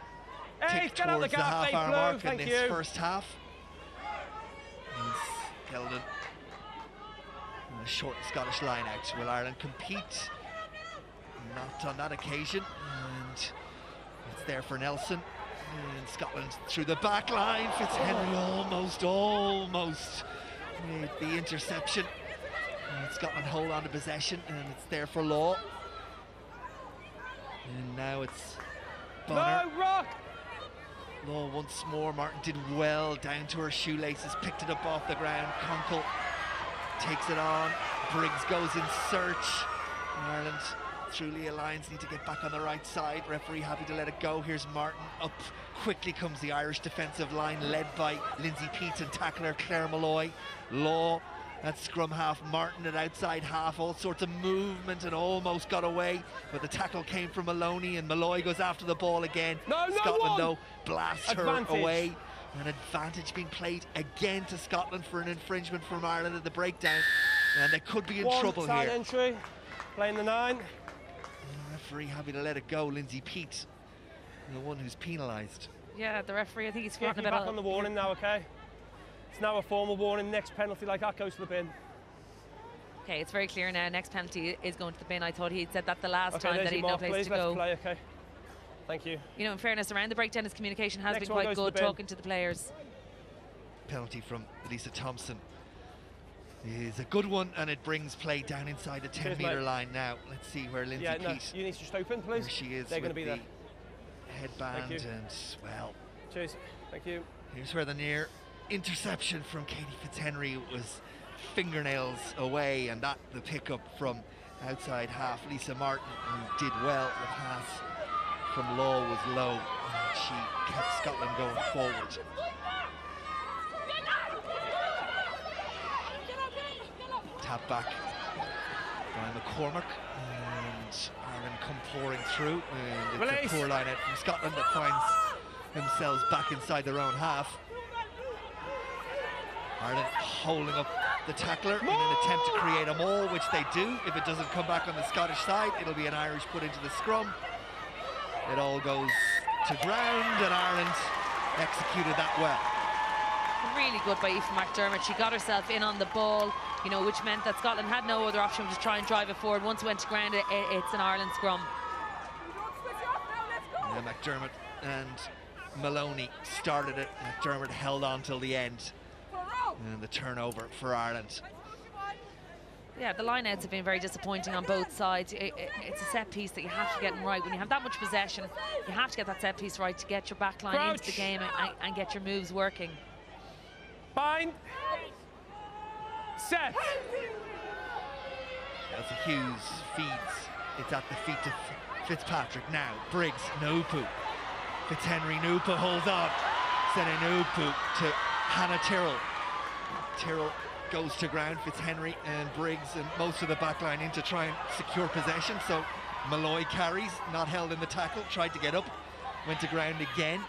tick towards the half-hour mark in this first half. Skeldon, a short Scottish line out. Will Ireland compete? Not on that occasion. And it's there for Nelson. And Scotland through the back line. Fitzhenry almost made the interception. And Scotland hold on to possession, and it's there for Law. And now it's Bonner. No, Rock! Law once more. Martin did well down to her shoelaces, picked it up off the ground. Conkle takes it on. Briggs goes in search. Ireland through Leah Lyons need to get back on the right side. Referee happy to let it go. Here's Martin. Up quickly comes the Irish defensive line, led by Lindsay Peat and tackler Claire Malloy. Law at scrum half, Martin at outside half, all sorts of movement and almost got away, but the tackle came from Maloney, and Malloy goes after the ball again. Scotland though blasts her away An advantage being played again to Scotland for an infringement from Ireland at the breakdown, and they could be in trouble Side here. entry, playing the 9. The referee happy to let it go. Lindsay Peat, the one who's penalised. Yeah, the referee, I think he's Get forgotten you about back on the warning now, okay? It's now a formal warning. Next penalty like that goes to the bin. Okay, it's very clear now. Next penalty is going to the bin. I thought he'd said that the last Okay, time there's that he'd your no mark, place please. to Let's go. play, okay? Thank you. You know, in fairness, around the breakdown, his communication has Next been one quite goes to the good, bin. talking to the players. Penalty from Lisa Thompson is a good one, and it brings play down inside the 10-metre line now. Let's see where Lindsay Yeah, no, Peat, you need to just open, please. where she is They're going with to be the there. headband, Thank you. and well, Cheers. Thank you. here's where the near interception from Katie Fitzhenry was fingernails away, and that the pickup from outside half. Lisa Martin, who did well, the pass from Law was low, and she kept Scotland going forward. Tap back by McCormack, and Ireland come pouring through, and it's Release. a poor line out from Scotland that finds themselves back inside their own half. Ireland holding up the tackler in an attempt to create a maul, which they do. If it doesn't come back on the Scottish side, it'll be an Irish put into the scrum. It all goes to ground, and Ireland executed that well. Really good by Aoife McDermott. She got herself in on the ball, you know, which meant that Scotland had no other option to try and drive it forward. Once it went to ground, it's an Ireland scrum. Yeah, McDermott and Maloney started it. McDermott held on till the end. And the turnover for Ireland. Yeah, the lineouts have been very disappointing on both sides. It's a set piece that you have to get right. When you have that much possession, you have to get that set piece right to get your back line into the game and get your moves working. Bind. Set. As Hughes feeds, it's at the feet of Fitzpatrick now. Briggs, Nupu. Fitzhenry, Nupu holds on. Sene Nupu to Hannah Tyrrell. Tyrrell goes to ground. Fitzhenry and Briggs and most of the back line in to try and secure possession. So Malloy carries, not held in the tackle, tried to get up, went to ground again.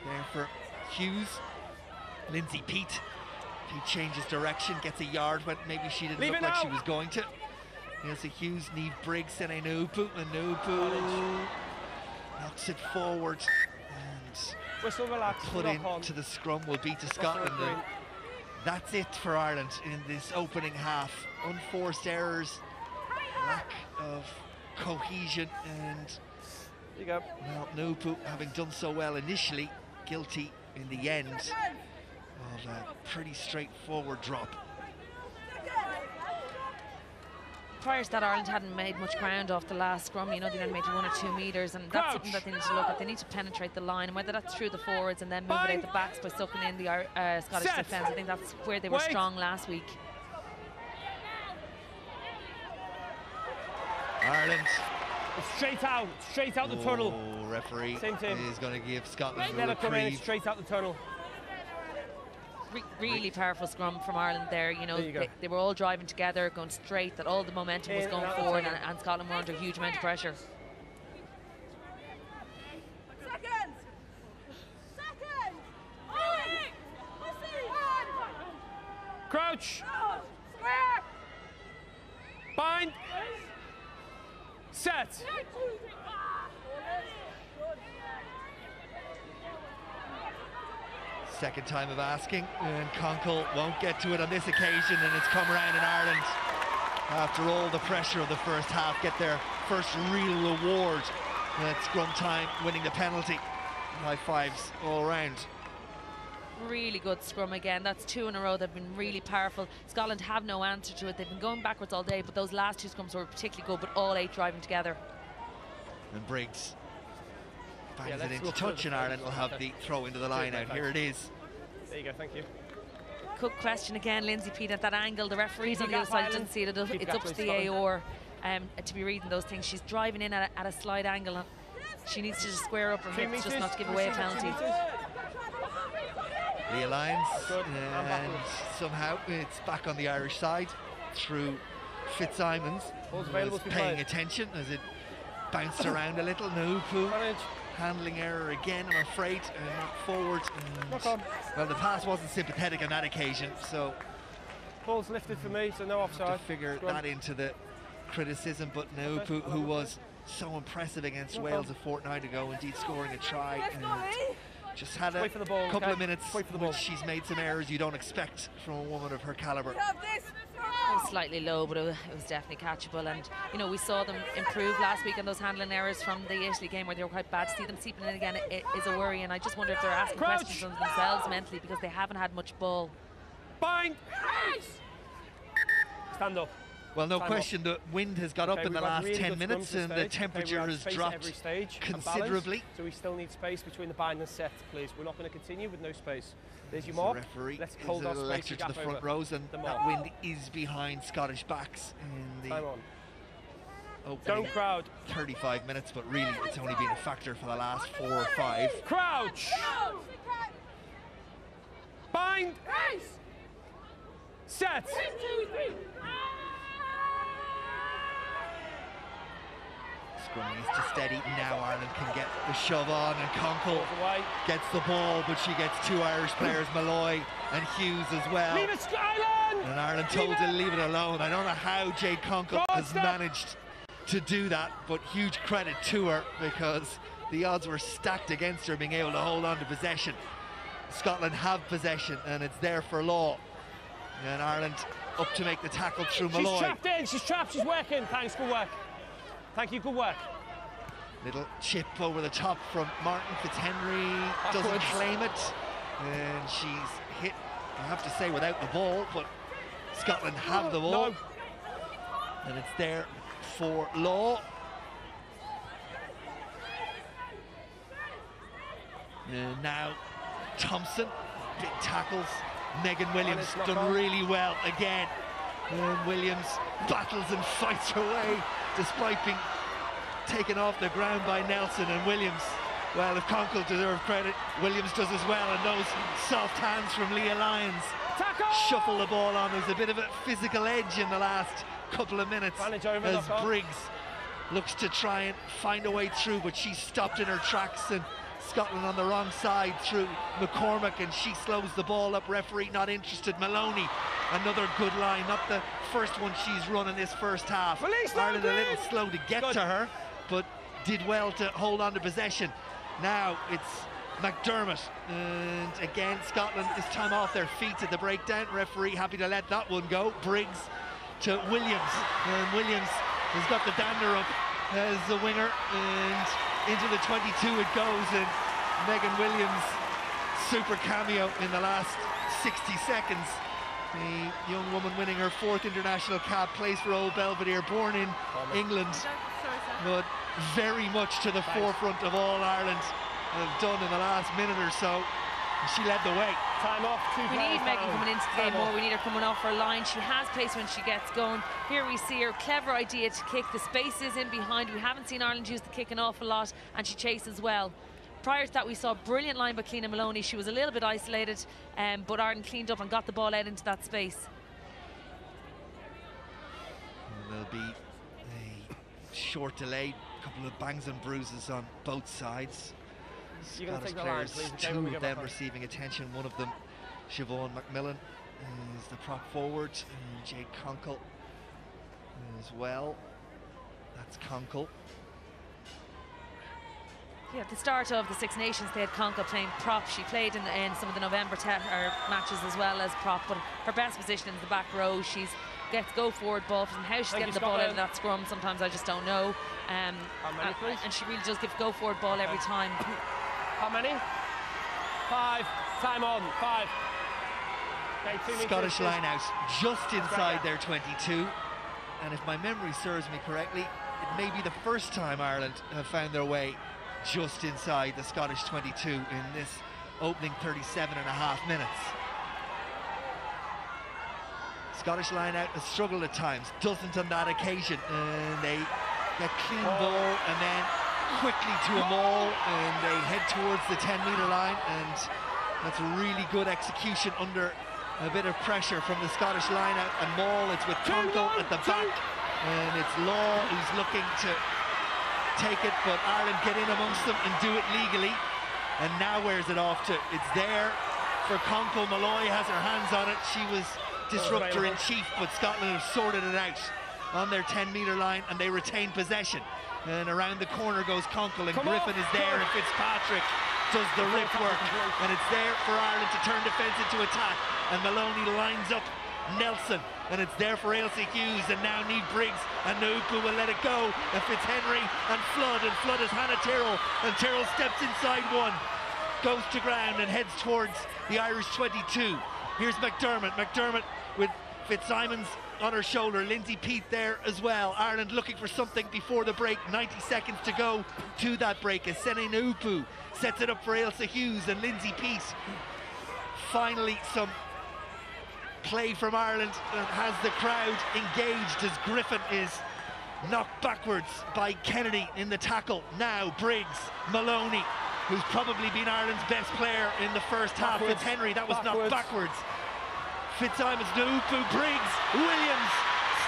There for Hughes. Lindsay Peat. He changes direction, gets a yard when maybe she didn't look like she was going to. Here's a Hughes, Niamh Briggs, Sene Nupu, and Nupu knocks it forward. And Whistle, relax. put into the scrum will be to Scotland. And that's it for Ireland in this opening half. Unforced errors, lack of cohesion, and you go. Well, Nupu, having done so well initially, guilty in the end of a pretty straightforward drop. Prior to that, Ireland hadn't made much ground off the last scrum. You know, they only made 1 or 2 metres, and that's something that they need to look at. They need to penetrate the line, and whether that's through the forwards and then move it out the backs by sucking in the Scottish defence. I think that's where they were strong last week. Ireland. Straight out the tunnel. Referee is going to give Scotland Let a it come in, reprieve. straight out the tunnel. Really powerful scrum from Ireland there. You know, they were all driving together, going straight, that all the momentum was going forward, and Scotland were under a huge amount of pressure. Crouch. Bind. Set. Second time of asking, and Conkle won't get to it on this occasion, and it's come around in Ireland after all the pressure of the first half, get their first real reward at scrum time, winning the penalty. High fives all around. Really good scrum again. That's 2 in a row. They've been really powerful. Scotland have no answer to it. They've been going backwards all day, but those last 2 scrums were particularly good, but all 8 driving together. And Briggs bangs it into touch, and Ireland will have the throw into the line out. Here it is. There you go, thank you. Good question again, Lindsay Peat, at that angle. The referees on the other side didn't see it. It's up to the AOR to be reading those things. She's driving in at a slight angle, and she needs to just square up her hips just not to give away a penalty. Leah Lyons, and somehow it's back on the Irish side through Fitzsimons, who was paying attention as it bounced around a little. Nupu handling error again, I'm afraid, not forward. And, well, the pass wasn't sympathetic on that occasion, so Ball's lifted for me, so no offside. to figure that into the criticism, but Naupu, who was so impressive against Wales a fortnight ago, indeed scoring a try, and just had a couple of minutes which she's made some errors you don't expect from a woman of her calibre. It was slightly low, but it was definitely catchable. And you know, we saw them improve last week on those handling errors from the Italy game where they were quite bad. To see them seeping in again is a worry, and I just wonder if they're asking questions of themselves mentally because they haven't had much ball. Bind! Stand up. Well, no question, the wind has got up in the last 10 minutes and the temperature has dropped considerably. So we still need space between the bind and set, please. We're not going to continue with no space. There's your mark. Referee Let's is hold a our little space lecture to the front rows, and that wind is behind Scottish backs in the opening 35 minutes, but really it's only been a factor for the last 4 or 5. Crouch! Bind! Set! Scrumming is to steady. Now Ireland can get the shove on, and Conkle gets the ball, but she gets 2 Irish players, Malloy and Hughes as well. Leave it, Ireland! And Ireland told to leave it alone. I don't know how Jade Conkle has managed to do that, but huge credit to her because the odds were stacked against her being able to hold on to possession. Scotland have possession and it's there for law. And Ireland up to make the tackle through Malloy. She's trapped in, she's trapped, she's working. Thanks, good work. Thank you, good work. Little chip over the top from Martin Fitzhenry, doesn't claim it. And she's hit, I have to say, without the ball, but Scotland have the ball. No. And it's there for law. And now Thompson, big tackles. Megan Williams done really well again. And Williams battles and fights her way despite being taken off the ground by Nelson. And Williams, well, if Conkle deserves credit, Williams does as well. And those soft hands from Leah Lyons shuffle the ball on. There's a bit of a physical edge in the last couple of minutes as Briggs looks to try and find a way through, but she's stopped in her tracks, and Scotland on the wrong side through McCormack, and she slows the ball up. Referee not interested. Maloney, another good line, not the first one she's run in this first half. Ireland a little slow to get to her, but did well to hold on to possession. Now it's McDermott, and again Scotland this time off their feet at the breakdown. Referee happy to let that one go. Briggs to Williams, and Williams has got the dander up as the winger, and into the 22 it goes, and Megan Williams super cameo in the last 60 seconds. The young woman winning her 4th international cap, plays for Old Belvedere, born in England, but very much to the forefront of all Ireland have done in the last minute or so. She led the way. Time off. We need Megan coming into the game more. We need her coming off her line. She has pace when she gets going. Here we see her clever idea to kick. The space is in behind. We haven't seen Ireland use the kick an awful lot, and she chases well. Prior to that, we saw a brilliant line by Cliona Maloney. She was a little bit isolated, but Ireland cleaned up and got the ball out into that space. And there'll be a short delay, a couple of bangs and bruises on both sides. Scottish players, 2 of them receiving attention. One of them, Siobhan McMillan, is the prop forward, and Jade Conkle as well. That's Conkle. Yeah, at the start of the Six Nations, they had Conkle playing prop. She played in some of the November matches as well as prop, but her best position is the back row. She gets go forward ball, and how she's getting the ball out of that scrum, sometimes I just don't know. And she really does give go forward ball every time. How many? 5. Time on. 5. Okay, Scottish line out just inside their 22. And if my memory serves me correctly, it may be the first time Ireland have found their way just inside the Scottish 22 in this opening 37.5 minutes. Scottish line out has struggled at times, doesn't on that occasion, and they get clean ball and then quickly to a maul, and they head towards the 10-metre line, and that's a really good execution under a bit of pressure from the Scottish line out and maul. It's with Conkle at the back, and it's Law who's looking to take it, but Ireland get in amongst them and do it legally. And now where's it off to? It's there for Conkle. Malloy has her hands on it. She was disruptor in chief, but Scotland have sorted it out on their 10-metre line, and they retain possession. And around the corner goes Conkle, and Griffin is there, and Fitzpatrick does the rip work. And it's there for Ireland to turn defence into attack. And Maloney lines up Nelson, and it's there for Ailsa Hughes, and now Niamh Briggs, and Nuku will let it go, and Fitzhenry and Flood has Hannah Tyrrell, and Tyrrell steps inside one, goes to ground and heads towards the Irish 22. Here's McDermott with Fitzsimons on her shoulder, Lindsay Peat there as well. Ireland looking for something before the break, 90 seconds to go to that break as Sene Nupu sets it up for Ailsa Hughes and Lindsay Peat. Finally some play from Ireland that has the crowd engaged as Griffin is knocked backwards by Kennedy in the tackle. Now Briggs, Maloney, who's probably been Ireland's best player in the first half. Fitzhenry, that was knocked backwards. Fitzsimons, Nupu, Briggs, Williams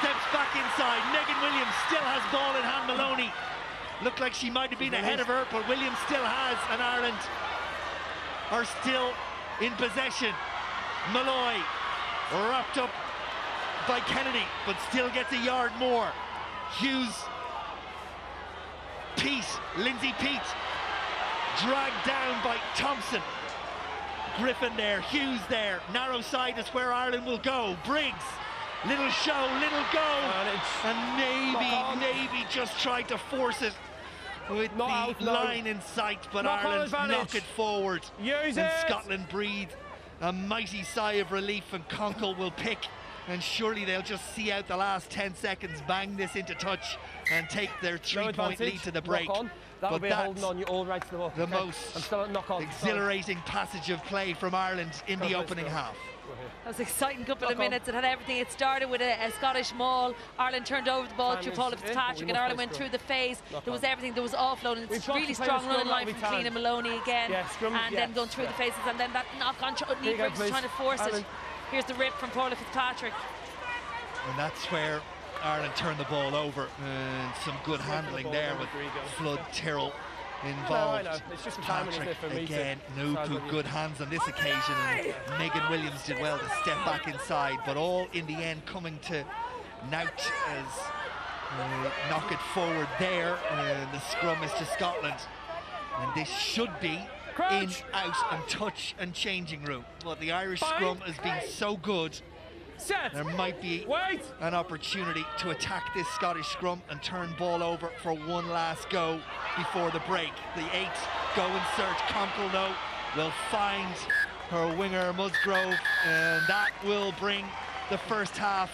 steps back inside. Megan Williams still has ball in hand. Maloney looked like she might have been ahead of her, but Williams still has, and Ireland are still in possession. Malloy wrapped up by Kennedy, but still gets a yard more. Hughes, Peat, Lindsay Peat, dragged down by Thompson. Griffin there, Hughes there, narrow side is where Ireland will go. Briggs, little show, little go, and maybe just tried to force it with the line in sight, but Ireland knock it forward. And Scotland breathe a mighty sigh of relief, and Conkle will pick, and surely they'll just see out the last 10 seconds, bang this into touch and take their 3-point lead to the break. That'll be holding on you all right to the ball. The most exhilarating passage of play from Ireland in the opening half. That was an exciting couple of minutes. It had everything. It started with a Scottish maul. Ireland turned over the ball through Paula Fitzpatrick, and Ireland went through the phase. There was everything. There was offloading. It's really strong running line from Clean and Maloney again, and then going through the phases, and then that knock on Niamh Briggs is trying to force it. Here's the rip from Paula Fitzpatrick. And that's where Ireland turned the ball over, and some good handling there with Flood, Tyrrell involved. It's just Patrick again, Nupu, good hands on this occasion, and Megan Williams did well to step back inside, but all in the end coming to Nouch as knock it forward there, and the scrum is to Scotland, and this should be in, out and touch and changing room, but the Irish scrum has been so good. There might be an opportunity to attack this Scottish scrum and turn ball over for one last go before the break. The 8 go in search. Conkle, though, will find her winger Musgrove, and that will bring the first half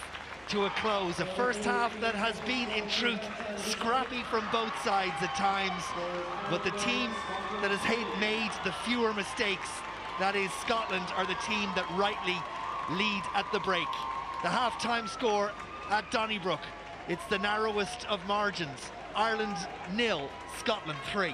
to a close. A first half that has been, in truth, scrappy from both sides at times, but the team that has made the fewer mistakes, that is Scotland, are the team that rightly lead at the break. The half-time score at Donnybrook, it's the narrowest of margins. Ireland 0, Scotland 3.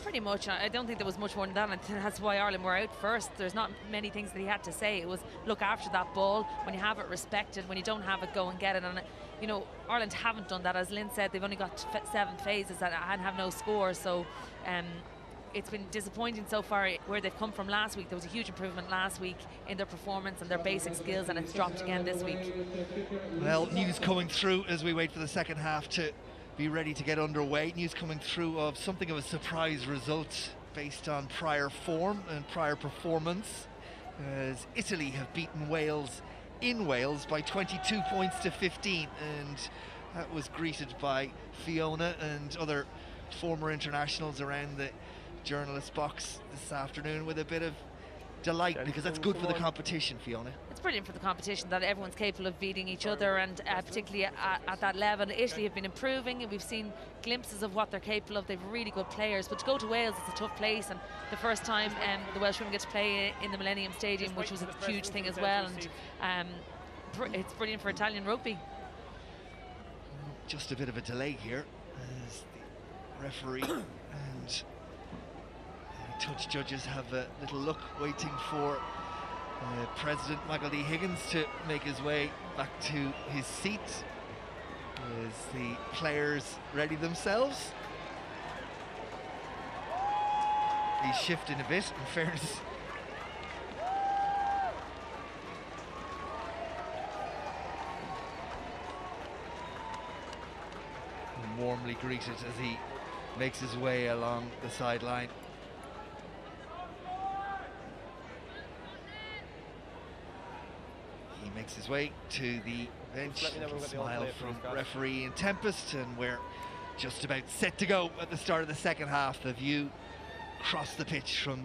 Pretty much. I don't think there was much more than that. I think that's why Ireland were out first. There's not many things that he had to say. It was look after that ball. When you have it, respect it. When you don't have it, go and get it. And you know, Ireland haven't done that. As Lynn said, they've only got 7 phases and have no score. So it's been disappointing so far where they've come from last week. There was a huge improvement last week in their performance and their basic skills, and it's dropped again this week. Well, news coming through as we wait for the second half to be ready to get underway. News coming through of something of a surprise result based on prior form and prior performance, as Italy have beaten Wales in Wales by 22 points to 15, and that was greeted by Fiona and other former internationals around the journalist box this afternoon with a bit of delight, because that's good for the competition, Fiona. It's brilliant for the competition that everyone's capable of beating each other, and particularly at that level. Italy have been improving, and we've seen glimpses of what they're capable of. They've really good players, but to go to Wales, it's a tough place, and the first time the Welsh women get to play in the Millennium Stadium, which was a huge thing as well, and it's brilliant for Italian rugby. Just a bit of a delay here as the referee and touch judges have a little look, waiting for President Michael D. Higgins to make his way back to his seat as the players ready themselves. He's shifting a bit, in fairness. And warmly greeted as he makes his way along the sideline. He makes his way to the bench. Smile from referee in Tempest, and we're just about set to go at the start of the second half. The view across the pitch from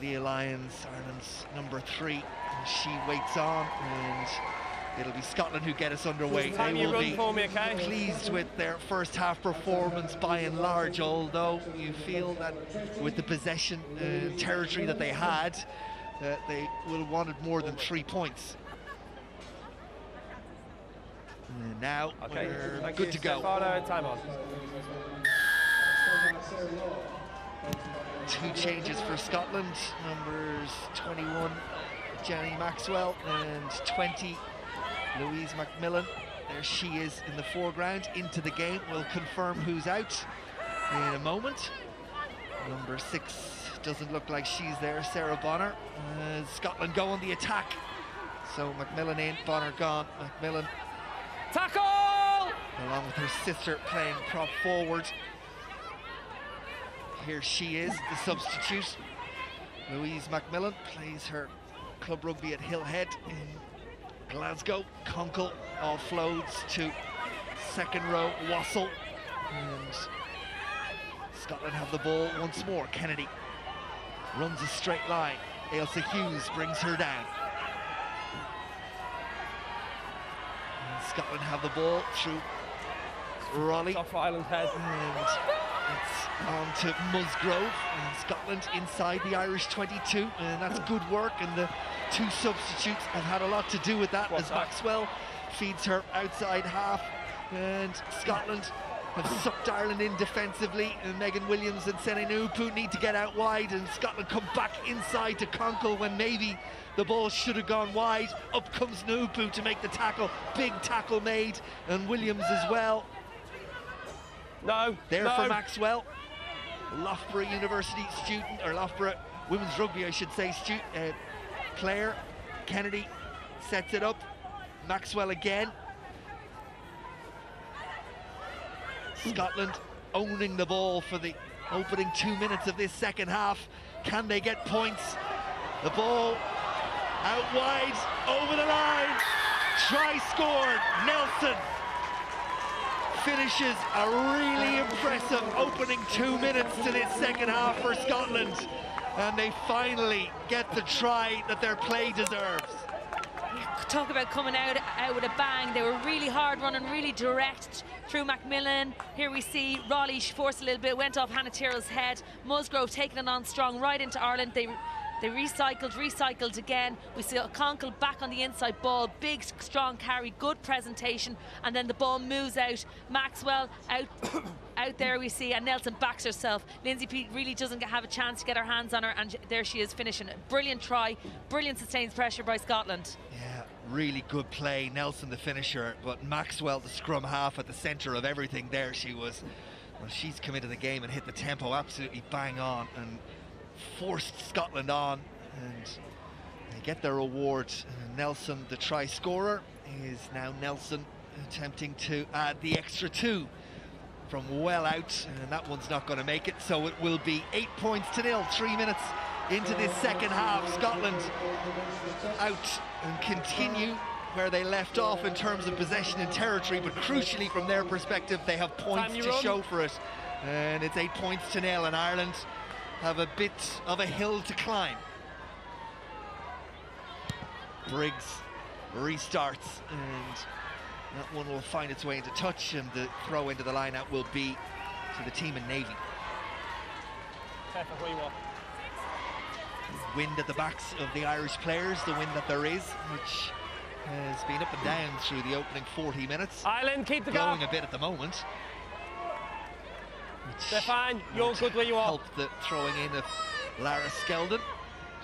Leah Lyons, Ireland's number 3. And she waits on, and it'll be Scotland who get us underway. They will be pleased with their first half performance by and large, although you feel that with the possession territory that they had, they would have wanted more than 3 points. And now we're good to go. Time on. 2 changes for Scotland. Numbers 21, Jenny Maxwell, and 20, Louise McMillan. There she is in the foreground. Into the game. We'll confirm who's out in a moment. Number 6 doesn't look like she's there, Sarah Bonner. Scotland go on the attack. So McMillan in, Bonner gone. McMillan tackle! Along with her sister playing prop forward. Here she is, the substitute. Louise McMillan plays her club rugby at Hillhead in Glasgow. Conkle offloads to second row Wassell. And Scotland have the ball once more. Kennedy runs a straight line. Ailsa Hughes brings her down. Scotland have the ball through Raleigh. Off Ireland head. And it's on to Musgrove. And Scotland inside the Irish 22. And that's good work. And the 2 substitutes have had a lot to do with that, as Maxwell feeds her outside half. And Scotland have sucked Ireland in defensively. And Megan Williams and Sene Nupu need to get out wide. And Scotland come back inside to Conkle when maybe the ball should have gone wide. Up comes Nupu to make the tackle. Big tackle made, and Williams as well. There for Maxwell. Loughborough University student, or Loughborough Women's Rugby, I should say, player. Kennedy sets it up. Maxwell again. Scotland owning the ball for the opening 2 minutes of this second half. Can they get points? The ball out wide, over the line, try scored. Nelson finishes a really impressive opening 2 minutes to this second half for Scotland, and they finally get the try that their play deserves. Talk about coming out with a bang. They were really hard running, really direct through McMillan. Here we see Raleigh forced a little bit, went off Hannah Tyrrell's head. Musgrove taking it on strong right into Ireland. They They recycled again. We see Conkle back on the inside ball, big, strong carry, good presentation, and then the ball moves out. Maxwell out, out there we see, and Nelson backs herself. Lindsay Peat really doesn't have a chance to get her hands on her, and there she is finishing. Brilliant try, brilliant sustained pressure by Scotland. Yeah, really good play. Nelson the finisher, but Maxwell the scrum half at the centre of everything there. She was, well, she's come into the game and hit the tempo absolutely bang on and forced Scotland on, and they get their reward. Nelson, the try scorer, is now Nelson attempting to add the extra 2 from well out, and that one's not going to make it, so it will be 8 points to 0, 3 minutes into this second half. Scotland out and continue where they left off in terms of possession and territory, but crucially from their perspective they have points to show for it, and it's 8 points to 0, and Ireland have a bit of a hill to climb. Briggs restarts, and that one will find its way into touch, and the throw into the line out will be to the team in Navy. Wind at the backs of the Irish players, the wind that there is, which has been up and down through the opening 40 minutes. Ireland, keep the blowing gap. A bit at the moment. Stefan, you're good where you are. Help the throwing in of Lara Skeldon.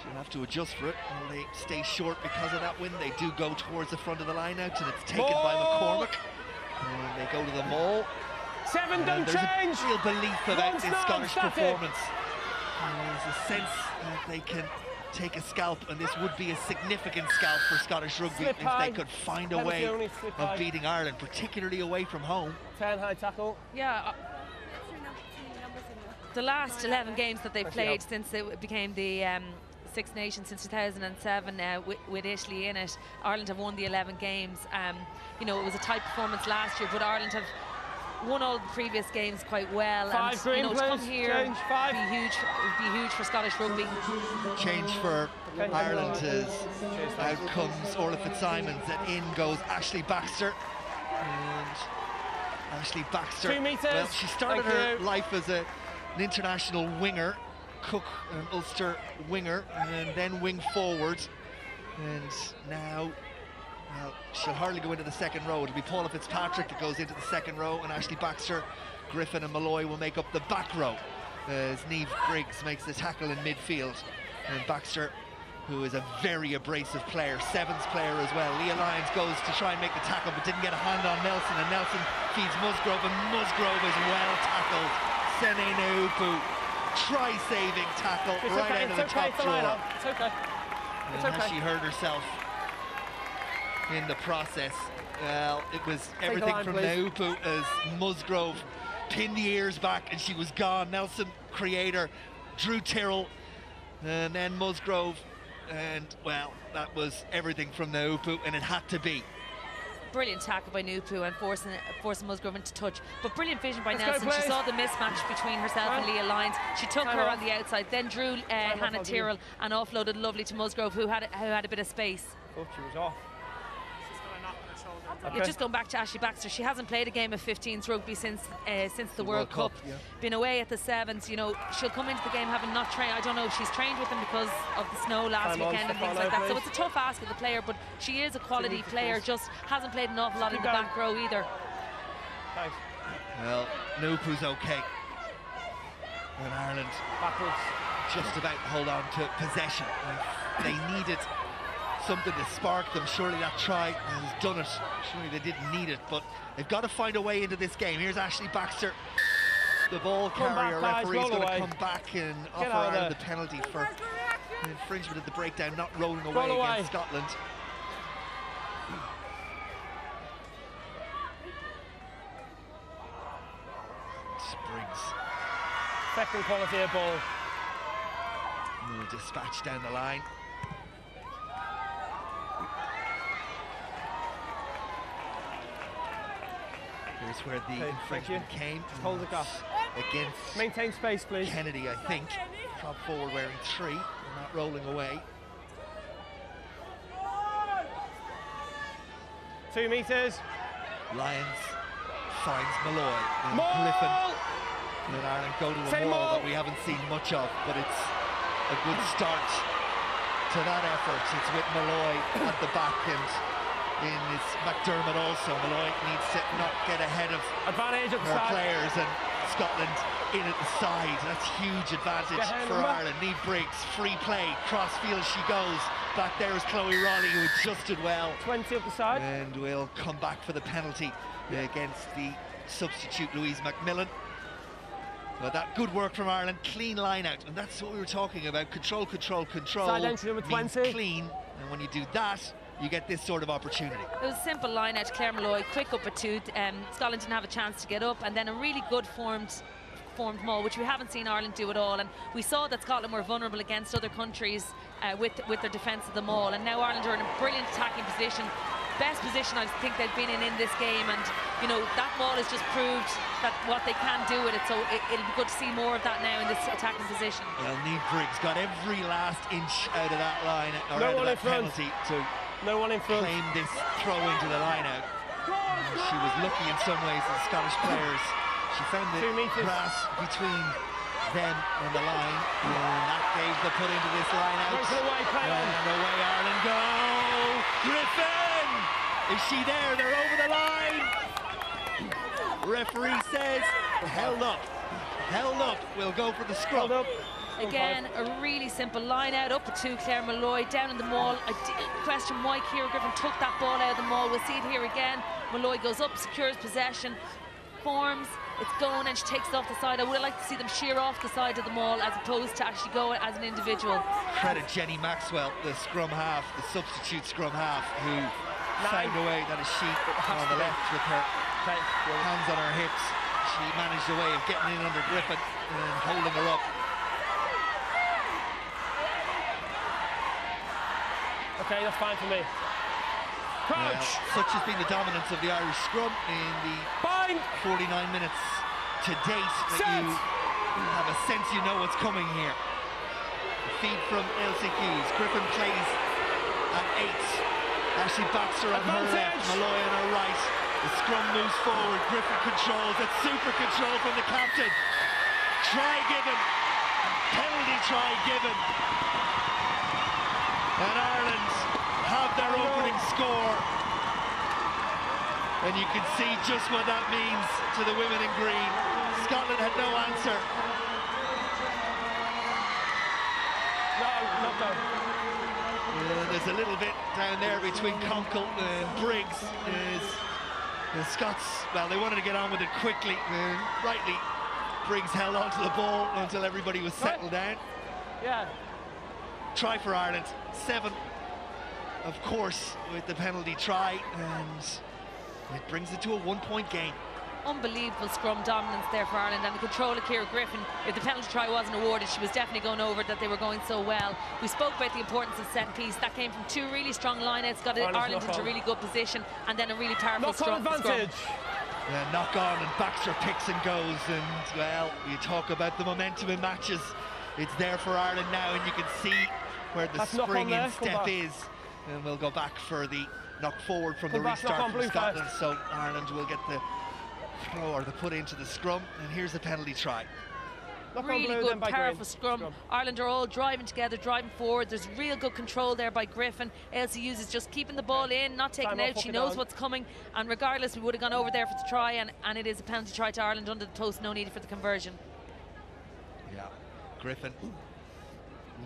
She'll have to adjust for it. Will they stay short because of that wind? They do go towards the front of the line out, and it's taken by McCormick. And they go to the maul. 7, don't change! There's a real belief about this Scottish performance. There's a sense that they can take a scalp, and this would be a significant scalp for Scottish rugby if they could find a way of beating Ireland, particularly away from home. 10 high tackle. Yeah. The last 11 games that they've played since it became the Six Nations since 2007, with Italy in it, Ireland have won the 11 games. You know, it was a tight performance last year, but Ireland have won all the previous games quite well. 5 and you know, to come please. here Change, 5. would be huge for Scottish rugby. Change for Ireland as out comes Orla Fitzsimons, and in goes Ashley Baxter. And Ashley Baxter, 2 meters. well, she started her life as an international winger, Cook and Ulster winger, and then wing forward, and now, well, she'll hardly go into the second row. It'll be Paula Fitzpatrick that goes into the second row, and Ashley Baxter, Griffin and Malloy will make up the back row as Niamh Briggs makes the tackle in midfield, and Baxter, who is a very abrasive player, sevens player as well. Leah Lyons goes to try and make the tackle but didn't get a hand on Nelson, and Nelson feeds Musgrove, and Musgrove is well tackled. Sene Naupu, try-saving tackle right out of the top drawer. It's okay. It's and okay. she hurt herself in the process. Well, it was everything line, from please. Naupu as Musgrove pinned the ears back and she was gone. Nelson Creator, Drew Tyrrell, and then Musgrove, and well, that was everything from Naupu, and it had to be. Brilliant tackle by Naupu and forcing Musgrove into touch, but brilliant vision by Let's Nelson. go, She please. saw the mismatch between herself and Leah Lyons. She took her on the outside, then drew Hannah Tyrrell and offloaded lovely to Musgrove, who had a bit of space. Thought she was off. Yeah, just going back to Ashley Baxter, she hasn't played a game of 15s rugby since the World Cup. Yeah. Been away at the sevens. You know, she'll come into the game having not trained. I don't know if she's trained with them because of the snow last weekend and things like that. So it's a tough ask of the player, but she is a quality player. Just hasn't played an awful lot in the back row either. Thanks. Well, Naupu's okay. And Ireland Backwards. just about hold on to possession. They needed something to spark them. Surely that try has done it. Surely they didn't need it, but they've got to find a way into this game. Here's Ashley Baxter, the ball carrier. Referee's going to come back and offer Ireland the penalty for an infringement of the breakdown, not rolling away against Scotland. Springs. Second quality of ball. Will dispatch down the line. Here's where the infringement came. Hold the gap. Against Maintain space, please. Kennedy, I think. Drop forward wearing 3. They're not rolling away. 2 meters. Lyons finds Malloy. And Griffin. Let Ireland go to a maul that we haven't seen much of, but it's a good start to that effort. It's with Malloy at the back, and it's McDermott also. Malloy needs to not get ahead of Advantage at the her side. players, and Scotland in at the side. That's huge advantage for Ireland. Niamh Briggs, free play, cross field she goes. Back there is Chloe Raleigh, who adjusted well. 20 up the side. And will come back for the penalty against the substitute Louise McMillan. But that good work from Ireland, clean line out, and that's what we were talking about. Control, control, control. Side entry number 20. Clean, and when you do that, you get this sort of opportunity. It was a simple line out. Claire Malloy, quick up at two. Scotland didn't have a chance to get up, and then a really good formed maul, which we haven't seen Ireland do at all. And we saw that Scotland were vulnerable against other countries with their defence of the maul, and now Ireland are in a brilliant attacking position. Best position I think they've been in this game, and you know that maul has just proved that what they can do with it, so it'll be good to see more of that now in this attacking position. Well, Niamh Briggs got every last inch out of that line, or out of that penalty, to claim this throw into the line out. She was lucky in some ways, the Scottish players. She found the grass between them and the line, and that gave the put into this line out. And away Ireland go! Griffin! Is she there? They're over the line! Referee says, held up. Held up. We'll go for the scrum. Again, a really simple line out, up to Claire Malloy, down in the maul. I did question why Ciara Griffin took that ball out of the maul. We'll see it here again. Malloy goes up, secures possession, forms, it's going, and she takes it off the side. I would have liked to see them sheer off the side of the maul as opposed to actually go as an individual. Credit Jenny Maxwell, the scrum half, the substitute scrum half, who found a way that a sheet on the left with her hands on her hips. She managed a way of getting in under Griffin and holding her up. Okay, that's fine for me. Crouch! Well, such has been the dominance of the Irish scrum in the 49 minutes to date that you have a sense you know what's coming here. The feed from Ailsa Hughes. Griffin plays at 8. Ashley Baxter on her left, Malloy on her right. The scrum moves forward. Griffin controls. That's super control from the captain. Try given. Penalty try given. And Ireland have their opening score. And you can see just what that means to the women in green. Scotland had no answer. No, not done. There's a little bit down there between Conkle and Briggs. The Scots, well, they wanted to get on with it quickly. Rightly, Briggs held on to the ball until everybody was settled down. Yeah. Try for Ireland. 7, of course, with the penalty try, and it brings it to a 1-point game. Unbelievable scrum dominance there for Ireland, and the control of Ciara Griffin. If the penalty try wasn't awarded, she was definitely going over that they were going so well. We spoke about the importance of set piece. That came from 2 really strong lineouts, got Ireland into a really good position, and then a really powerful scrum. Yeah, knock on, and Baxter picks and goes, and well, you talk about the momentum in matches. It's there for Ireland now, and you can see where the spring-in step is. And we'll go back for the knock forward from the restart from Scotland. So Ireland will get the throw or the put into the scrum, and here's the penalty try. Really good, powerful scrum. Ireland are all driving together, driving forward. There's real good control there by Griffin. Ailsa Hughes is just keeping the ball in, not taking out. She knows what's coming, and regardless, we would have gone over there for the try, and it is a penalty try to Ireland under the post, no need for the conversion. Yeah, Griffin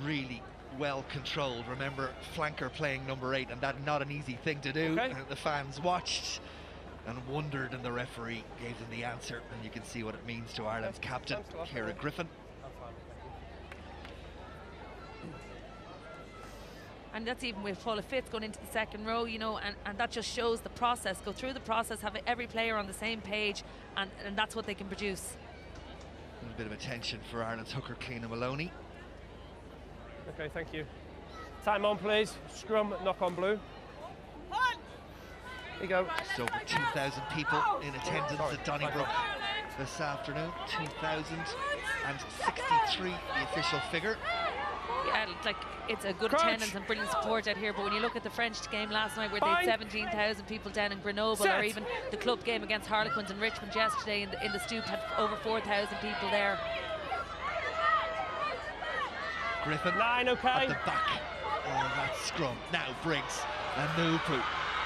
really well controlled. Remember, flanker playing number 8, and that's not an easy thing to do. The fans watched and wondered, and the referee gave them the answer, and you can see what it means to Ireland's captain, Ciara Griffin. And that's even with Paula Fitz going into the second row, you know, and that just shows the process. Go through the process, have every player on the same page, and that's what they can produce. A little bit of attention for Ireland's hooker, Cliona Maloney. Okay, thank you. Time on, please. Scrum, knock on blue. Here you go. Just over 2,000 people in attendance at Donnybrook this afternoon. 2,063, the official figure. Yeah, like it's a good attendance and brilliant support out here, but when you look at the French game last night where they had 17,000 people down in Grenoble, or even the club game against Harlequins in Richmond yesterday in the Stoop had over 4,000 people there. Griffin at the back that scrum. Now Briggs and Nupu.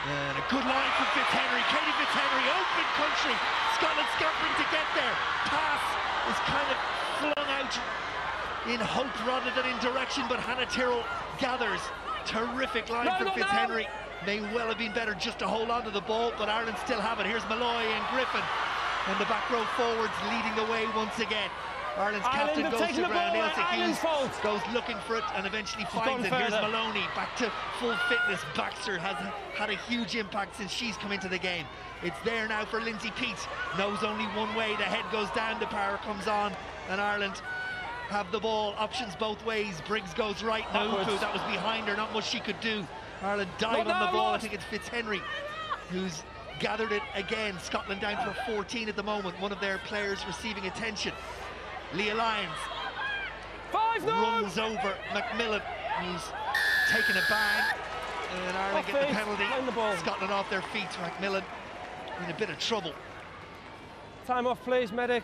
And a good line from Fitzhenry. Katie Fitzhenry, open country. Scotland scampering to get there. Pass is kind of flung out in hope rather than in direction, but Hannah Tyrrell gathers. Terrific line from Fitzhenry. May well have been better just to hold on to the ball, but Ireland still have it. Here's Malloy and Griffin. And the back row forwards leading the way once again. Ireland's captain goes to ground. Ailsa Hughes goes looking for it and eventually finds it. Here's Maloney back to full fitness. Baxter has had a huge impact since she's come into the game. It's there now for Lindsay Peat. Knows only one way. The head goes down, the power comes on, and Ireland have the ball. Options both ways. Briggs goes right. Nupu, that was behind her. Not much she could do. Ireland dive on the ball. I think it's Fitzhenry who's gathered it again. Scotland down for 14 at the moment. One of their players receiving attention. Leah Lyons runs over Macmillan, who's taken a bang, and Ireland get the penalty. Scotland off their feet. Macmillan in a bit of trouble. Time off, please, medic.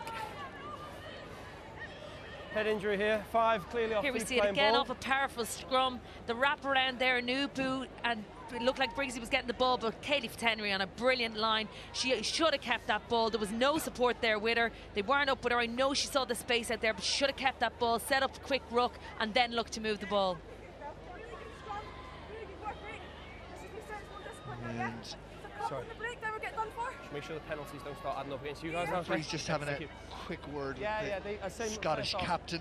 Head injury here. 5 clearly off. Here we see it again off a powerful scrum. The wrap around there, Nupu, and it looked like Briggsy was getting the ball, but Katie Fitzhenry on a brilliant line. She should have kept that ball. There was no support there with her. They weren't up with her. I know she saw the space out there, but she should have kept that ball, set up a quick ruck, and then looked to move the ball. And sorry. Make sure the penalties don't start adding up against you guys. Referee's just having a quick word with the Scottish captain,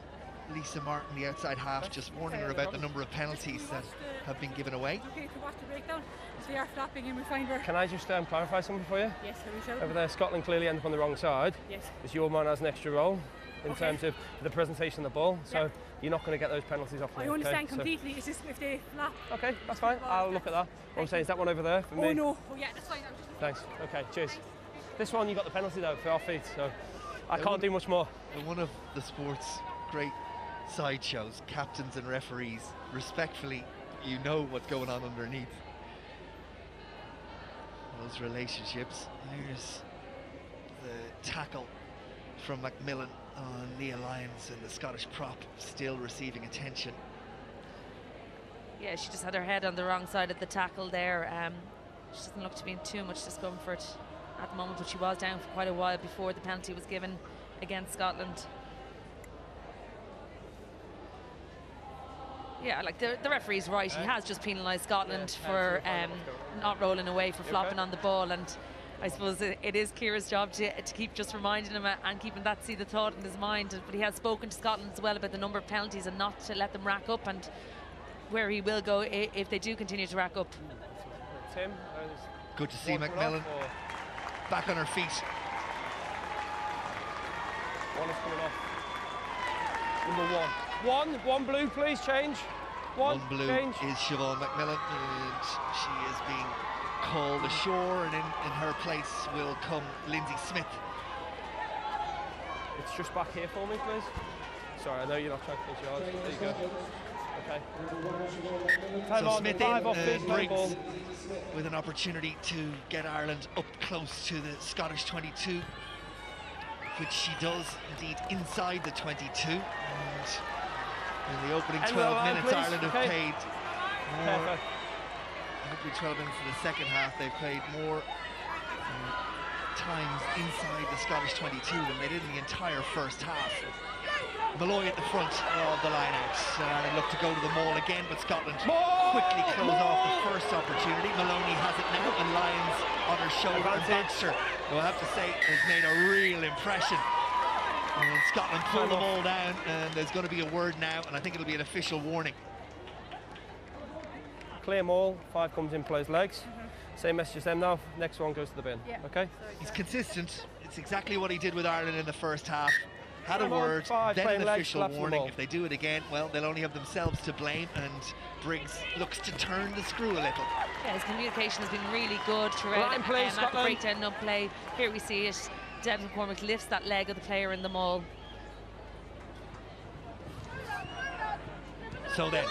Lisa Martin, the outside half, just warning her about the number of penalties that have been given away. Okay to watch the breakdown. If they are flapping and we find her. Can I just clarify something for you? Yes, we shall. Over there, Scotland clearly end up on the wrong side. Yes. It's your man has an extra role in terms of the presentation of the ball, so you're not going to get those penalties off. I understand completely. It's just if they flap. Okay, that's fine. I'll look at that. What I'm saying is that one over there for me. Oh no. Oh yeah, that's fine. Thanks. Okay, cheers. This one you got the penalty though for our feet, so I can't do much more. One of the sport's great sideshows, captains and referees, respectfully, you know what's going on underneath those relationships. Here's the tackle from Macmillan on Leah Lyons, and the Scottish prop still receiving attention. Yeah, she just had her head on the wrong side of the tackle there. She doesn't look to be in too much discomfort at the moment, but she was down for quite a while before the penalty was given against Scotland. Yeah, like the referee's right. He has just penalised Scotland for not rolling away, for flopping on the ball, and I suppose it is Ciara's job to keep just reminding him and keeping that the thought in his mind. But he has spoken to Scotland as well about the number of penalties and not to let them rack up, and where he will go if they do continue to rack up. Tim, good to see Macmillan back on her feet. One is coming off. Number 1. One blue, please, change. One blue change. Is Siobhan Macmillan, and she is being called ashore, and in her place will come Lindsay Smith. It's just back here for me, please. Sorry, I know you're not trying to finish yours. There you go. Okay. Time so on, Smith 5 off, in, Briggs with an opportunity to get Ireland up close to the Scottish 22, which she does indeed inside the 22. And in the opening 12 minutes, Ireland have played more. Opening 12 minutes in the second half, they've played more times inside the Scottish 22 than they did in the entire first half. Malloy at the front of the line-out. Look to go to the maul again, but Scotland quickly close off the first opportunity. Maloney has it now, and Lyons on her shoulder. And Baxter, who I have to say has made a real impression. And Scotland pull the ball down, and there's going to be a word now, and I think it'll be an official warning. Clear maul, 5 comes in, plays legs. Same message as them now. Next one goes to the bin. Yeah. Okay. He's consistent. It's exactly what he did with Ireland in the first half. Had a word, 5, then an official legs, warning. If they do it again, well, they'll only have themselves to blame, and Briggs looks to turn the screw a little. Yeah, his communication has been really good throughout at the breakdown, no play. Here we see it. Devin McCormick lifts that leg of the player in the maul. So then,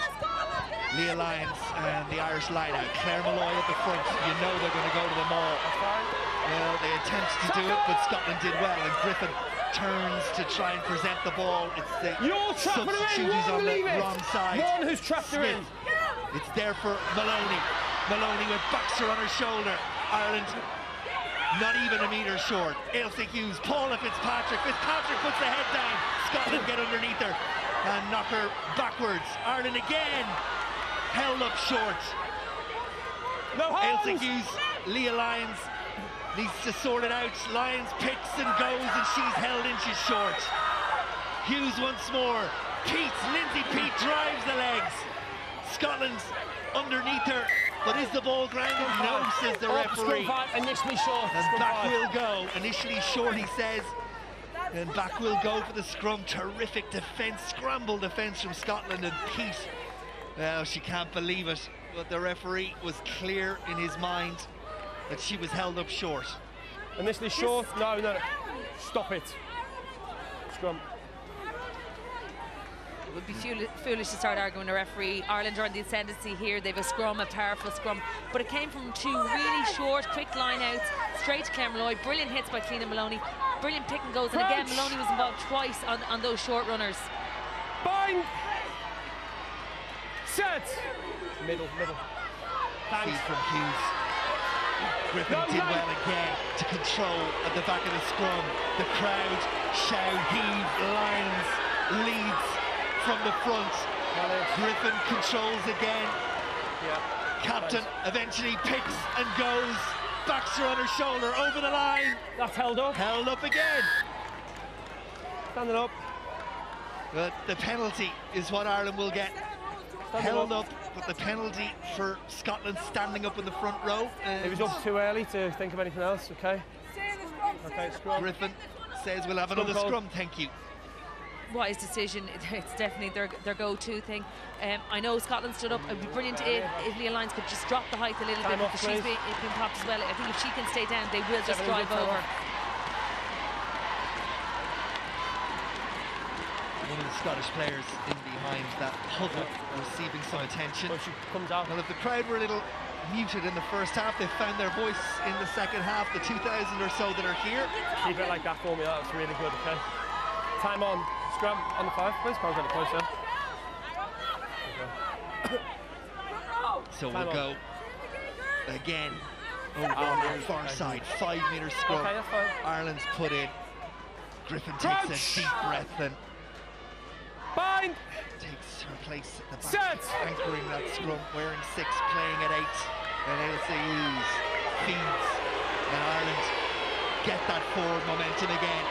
Leah Lyons and the Irish line-out. Claire Malloy at the front. You know they're going to go to the maul. Well, they attempt to do it, but Scotland did well, and Griffin turns to try and present the ball. It's the substitute who's on the wrong side. One who's trapped her in. It's there for Maloney. Maloney with Baxter on her shoulder. Ireland not even a metre short. Ailsa Hughes, Paula Fitzpatrick. Fitzpatrick puts the head down. Scotland get underneath her and knock her backwards. Ireland again held up short. No Ailsa Hughes, Leah Lyons needs to sort it out. Lyons picks and goes, and she's held inches short. Hughes once more. Lindsay Peat drives the legs. Scotland's underneath her, but is the ball grounded? No, says the referee. Initially short. And back will go. Initially short, he says. And back will go for the scrum. Terrific defence, scramble defence from Scotland. And Peat, well, she can't believe it, but the referee was clear in his mind that she was held up short. Initially short. No. Stop it. Scrum. It would be foolish to start arguing with a referee. Ireland are on the ascendancy here. They have a scrum, a powerful scrum, but it came from two really short, quick line-outs, straight to Claire Malloy. Brilliant hits by Cliona Maloney. Brilliant pick and goes, and again, Maloney was involved twice on those short runners. Bind! Set! Middle. Thanks. Feed from Hughes. Griffin did well again to control at the back of the scrum. The crowd shout, heave, Lyons leads from the front. Griffin controls again. Yeah. Captain eventually picks and goes. Baxter on her shoulder, over the line. That's held up. Held up again. Standing up. But the penalty is what Ireland will get. Held up, but the penalty for Scotland standing up in the front row. It was up too early to think of anything else, okay? Okay, scrum. Griffin says we'll have another scrum, thank you. Wise decision. It's definitely their go-to thing. I know Scotland stood up. It would be brilliant if Leah Lyons could just drop the height a little bit, because she's been popped as well. I think if she can stay down, they will just drive over. One of the Scottish players in behind that huddle, receiving some attention. Well, she comes out. Well, if the crowd were a little muted in the first half, they've found their voice in the second half. The 2,000 or so that are here. Keep it like that for me. That's really good. Okay. Time on. Scrum on the 5, please. Can't get it closer. Okay. So we'll go again over on the far side. 5 metre scrum. Okay, that's fine. Ireland's put in. Griffin takes a deep breath and Bind! takes her place at the Set! back, anchoring that scrum, wearing 6, playing at 8. And Ailsa Hughes feeds, and Ireland get that forward momentum again.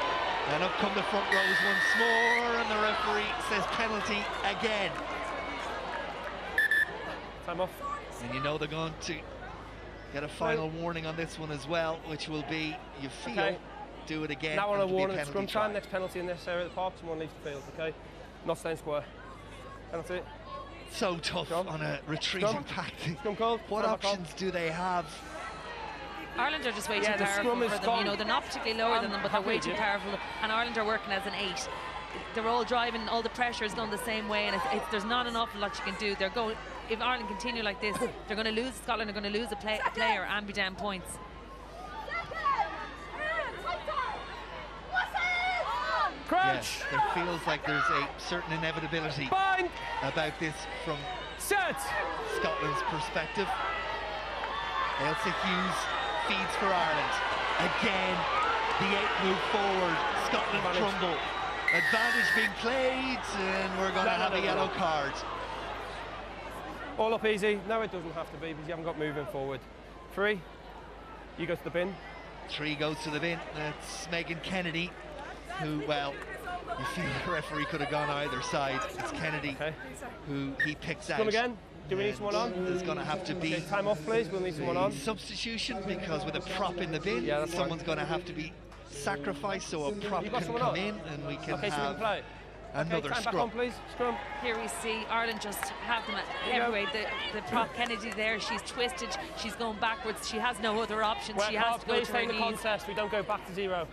And up come the front rows once more, and the referee says penalty again. Time off. And you know they're going to get a final warning on this one as well, which will be, you feel, do it again. That one a it'll be warning. penalty Scrum try. time. Next penalty in this area of the park. Someone leaves the field. Okay. Not staying square. Penalty. So tough Scrum. on a retreating Scrum. pack. Scrum called. What options do they have? Ireland are just way too the powerful scrum is for them. gone. You know, they're not particularly lower than them, but they're way too powerful. And Ireland are working as an 8. They're all driving, all the pressure is going the same way, and there's not an awful lot you can do. They're going. If Ireland continue like this, they're going to lose. Scotland are going to lose a player and be down points. Crouch. Yes, there feels like there's a certain inevitability Bind. about this from Set. Scotland's perspective. Ailsa Hughes feeds for Ireland. Again, the 8 move forward. Scotland crumble. Advantage being played, and we're going to have a yellow card. All up easy. No, it doesn't have to be because you haven't got moving forward. 3. You go to the bin. 3 goes to the bin. That's Megan Kennedy, who, well, you feel the referee could have gone either side. It's Kennedy who he picks out. Come again. Do we need someone on? There's going to have to be time off, please. We'll need someone on. Substitution, because with a prop in the bin, Yeah, someone's going to have to be sacrificed, so a prop can come in and we can Okay, so we have can play. another time scrum. back on, please. Scrum. Here we see Ireland just have them everywhere. The prop Kennedy there, she's twisted, she's going backwards, she has no other options, she has to go please to her stay in the knees. contest. We don't go back to 0.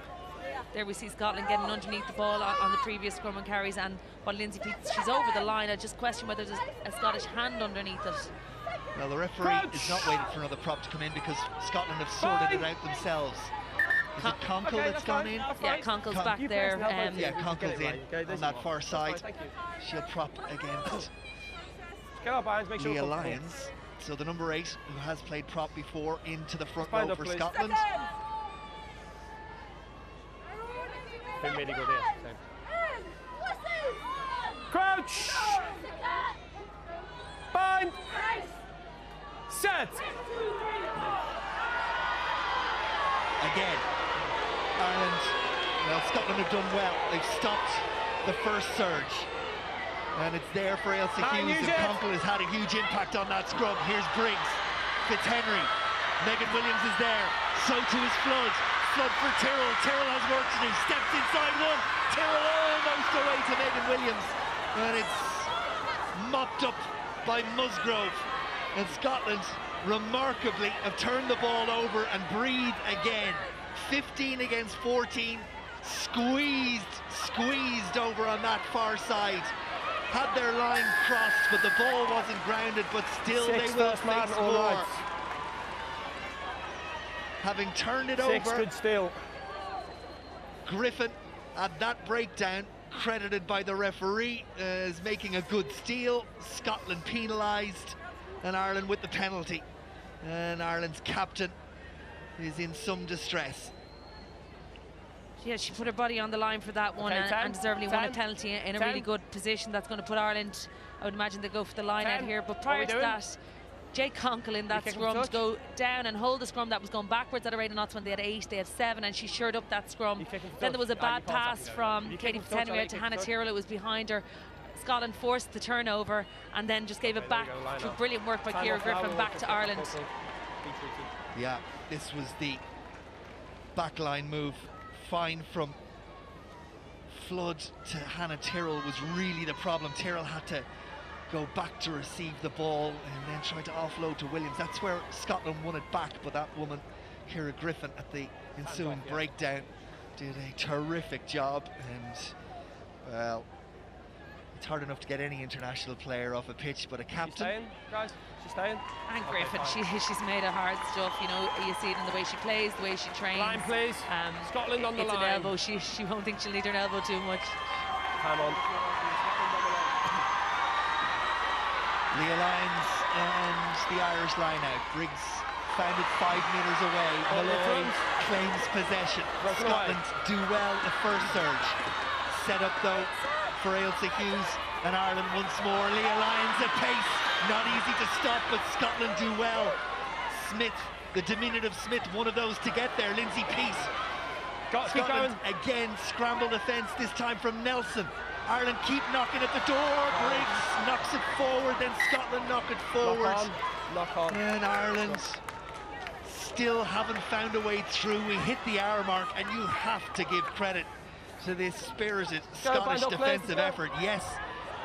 There we see Scotland getting underneath the ball on the previous scrum and carries, and while Lindsay Peat, she's over the line. I just question whether there's a Scottish hand underneath it. Well, the referee is not waiting for another prop to come in because Scotland have sorted it out themselves. Is it Conkle that's gone in? Yeah, Conkle's back there. Yeah, Conkle's in on that far side. She'll prop against Get up, Irons, make sure Leah we're comfortable. Lyons, so the number 8, who has played prop before, into the front Stand row up, for please. Scotland. Been really good here. Crouch! Bind! Set! Again, Ireland, well, Scotland have done well. They've stopped the first surge. And it's there for Ailsa Hughes, and Conkle has had a huge impact on that scrum. Here's Briggs, Fitzhenry, Megan Williams is there, so too is Flood. Flood for Tyrrell, Tyrrell has work to do, steps inside one, Tyrrell almost away to Megan Williams. And it's mopped up by Musgrove. And Scotland, remarkably, have turned the ball over and breathed again. 15 against 14, squeezed over on that far side. Had their line crossed, but the ball wasn't grounded, but still they will face more. Having turned it over, good still. Griffin at that breakdown, credited by the referee as making a good steal. Scotland penalised, and Ireland with the penalty. And Ireland's captain is in some distress. Yeah, she put her body on the line for that one, and deservedly won a penalty in a really good position. That's going to put Ireland, I would imagine they go for the line out here. But prior to that, Jay Conkle in that scrum to go down and hold the scrum that was going backwards at a rate of knots when they had 8, they had 7, and she shored up that scrum. Then there was a bad pass from Katie Fitzhenry to Hannah Tyrrell, who was behind her. Scotland forced the turnover and then just gave it back through brilliant work by Ciara Griffin back to Ireland. Yeah, this was the backline move. Fine from Flood to Hannah Tyrrell was really the problem. Tyrrell had to go back to receive the ball and then try to offload to Williams. That's where Scotland won it back, but that woman, Ciara Griffin, at the ensuing breakdown, did a terrific job. And, well, it's hard enough to get any international player off a pitch, but a captain. She's staying, guys? She's staying? And Griffin, she's made of hard stuff, you know, you see it in the way she plays, the way she trains. Line, please. Scotland on the line. It's an elbow, she won't think she'll need her elbow too much. Come on. Leah Lyons and the Irish line out. Briggs found it 5 metres away. Malloy claims possession. Scotland do well the first surge. Set up though for Ailsa Hughes and Ireland once more. Leah Lyons at pace. Not easy to stop, but Scotland do well. Smith, the diminutive Smith, one of those to get there. Lindsay Peace. Scotland again scramble defence, this time from Nelson. Ireland keep knocking at the door. Briggs knocks it forward, then Scotland knock it forward. Knock on. And Ireland still haven't found a way through. We hit the hour mark, and you have to give credit to this spirited Scottish defensive effort. Yes,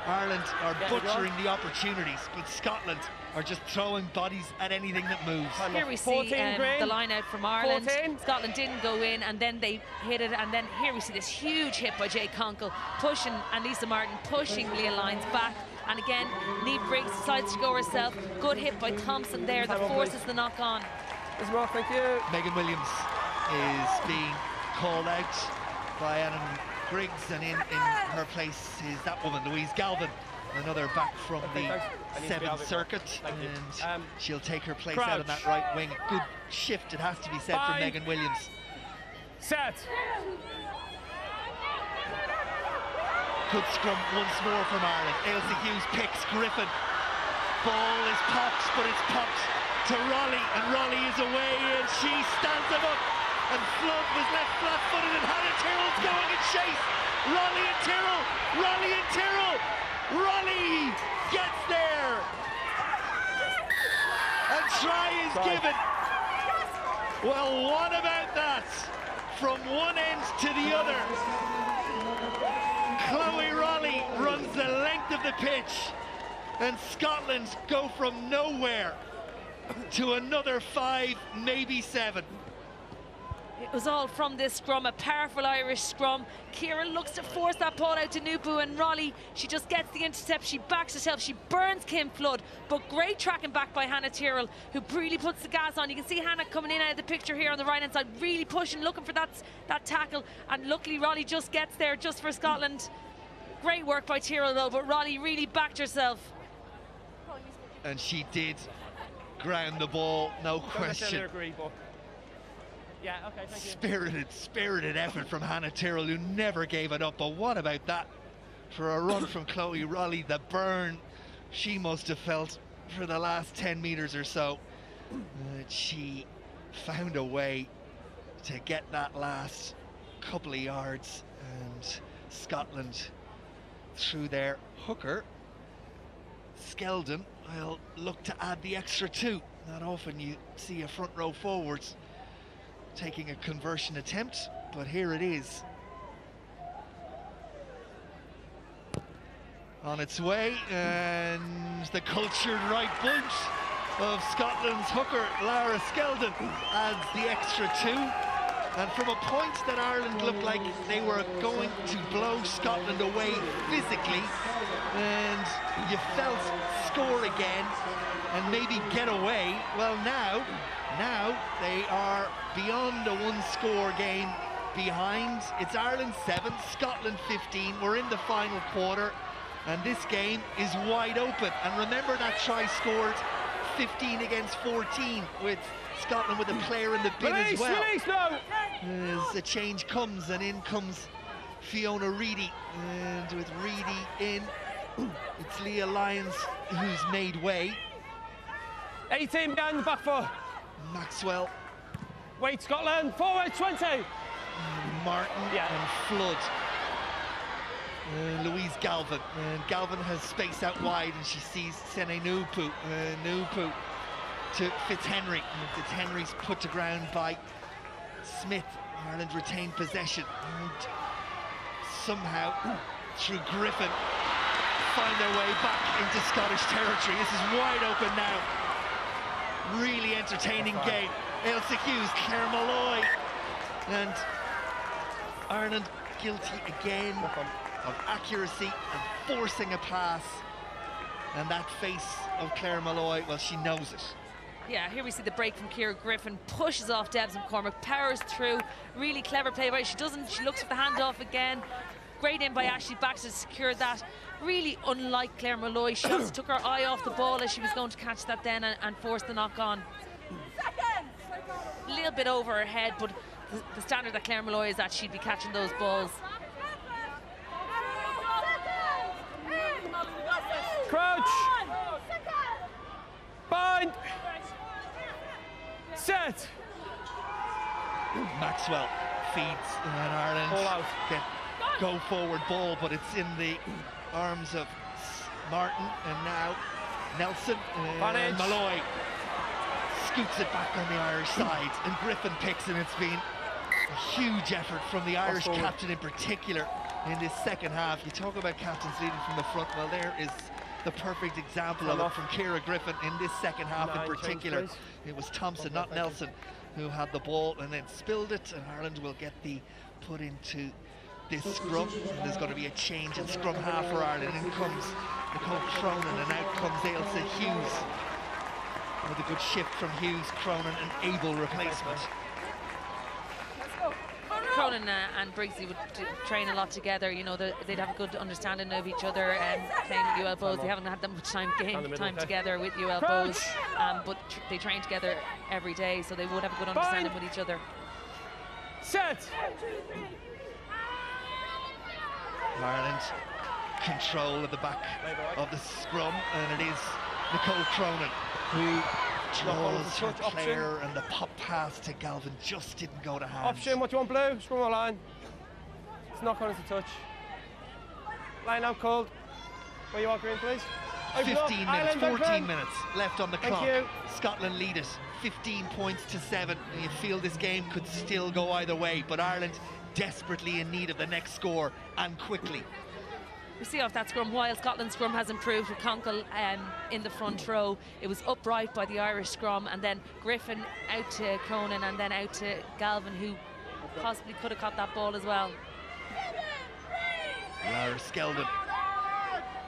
Ireland are butchering the opportunities, but Scotland are just throwing bodies at anything that moves. Here we see the line out from Ireland. Scotland didn't go in, and then they hit it, and then here we see this huge hit by Jay Conkle, pushing, and Lisa Martin pushing Leah Lyons back. And again, Niamh Briggs decides to go herself. Good hit by Thompson there that forces the knock on. Thank you. Megan Williams is being called out by Anna Griggs, and in her place is that woman, Louise Galvin, another back from the 7th Circuit, and she'll take her place out on that right wing. Good shift, it has to be said, from Megan Williams. Set. Good scrum once more from Ireland. Ailsa Hughes picks Griffin. Ball is popped, but it's popped to Rolly, and Rolly is away, and she stands him up. And Flood was left flat-footed, and Hannah Tyrrell's going in chase. Rolly and Tyrrell, Rolly and Tyrrell. Rolly gets there. And try is given. Well, what about that? From one end to the other. Chloe Rolly runs the length of the pitch, and Scotland go from nowhere to another 5, maybe 7. It was all from this scrum, a powerful Irish scrum. Ciara looks to force that ball out to Nupu, and Rolly, she just gets the intercept, she backs herself, she burns Kim Flood, but great tracking back by Hannah Tyrrell, who really puts the gas on. You can see Hannah coming in out of the picture here on the right hand side, really pushing, looking for that tackle, and luckily Rolly just gets there just for Scotland. Great work by Tyrrell though, but Rolly really backed herself. and she did ground the ball, no question. Agree, but yeah, okay, thank you. Spirited effort from Hannah Tyrrell, who never gave it up. But what about that for a run from Chloe Raleigh? The burn she must have felt for the last 10 meters or so. She found a way to get that last couple of yards, and Scotland through their hooker Skeldon will look to add the extra 2. Not often you see a front row forwards taking a conversion attempt, but here it is. On its way, and the cultured right bunch of Scotland's hooker, Lara Skeldon, adds the extra 2. And from a point that Ireland looked like they were going to blow Scotland away physically, and you felt score again and maybe get away, well now they are beyond a 1-score game behind. It's Ireland 7, Scotland 15. We're in the final quarter, and this game is wide open. And remember that try scored 15 against 14 with Scotland with a player in the bin as well. As the change comes, and in comes Fiona Reedy, and with Reedy in, it's Leah Lyons who's made way. 18 behind the back foot. Maxwell. Wait, Scotland, forward 20. Martin and Flood. Louise Galvin, and Galvin has space out wide, and she sees Sene Nupu. Nupu to Fitzhenry, and Fitzhenry's put to ground by Smith. Ireland retained possession, and somehow through Griffin find their way back into Scottish territory. This is wide open now. Really entertaining game. Ailsa Hughes, Claire Malloy, and Ireland guilty again of accuracy and forcing a pass. And that face of Claire Malloy, well, she knows it. Yeah, here we see the break from Ciara Griffin, pushes off Debs McCormick, powers through. Really clever play by her. She doesn't, she looks for the handoff again. Great in by Ashley Baxter to secure that. Really unlike Claire Malloy, she also took her eye off the ball as she was going to catch that then and force the knock on. A little bit over her head, but the standard that Claire Malloy is that she'd be catching those balls. Crouch. Bind. Set. Maxwell feeds, and Ireland get go forward ball, but it's in the arms of Martin, and now Nelson, and Malloy scoots it back on the Irish side, and Griffin picks, and it's been a huge effort from the Irish captain in particular in this second half. You talk about captains leading from the front, well, there is the perfect example of it from Ciara Griffin in this second half in particular. It was Thompson, not Nelson, who had the ball and then spilled it, and Ireland will get the put into this scrum, and there's going to be a change in scrum half for Ireland. In comes Nicole Cronin, and out comes Ailsa Hughes. With a good shift from Hughes, Cronin, an able replacement. Cronin and Briggsy would train a lot together. You know, they'd have a good understanding of each other, and playing with UL Bows. They haven't had that much time together with UL Bows, but they train together every day, so they would have a good understanding with each other. Set. Ireland control at the back of the scrum, and it is Nicole Cronin who draws her player, and the pop pass to Galvin just didn't go to hand. Option, what you want, blue? Scrum or line? It's not going to touch. Line out cold. Where you want, green, please? 15 minutes, 14 minutes left on the clock. You. Scotland lead it 15 points to 7. And you feel this game could still go either way, but Ireland desperately in need of the next score, and quickly. We see off that scrum, while Scotland's scrum has improved with Conkle in the front row, it was upright by the Irish scrum, and then Griffin out to Cronin, and then out to Galvin, who possibly could have caught that ball as well. Lara Skeldon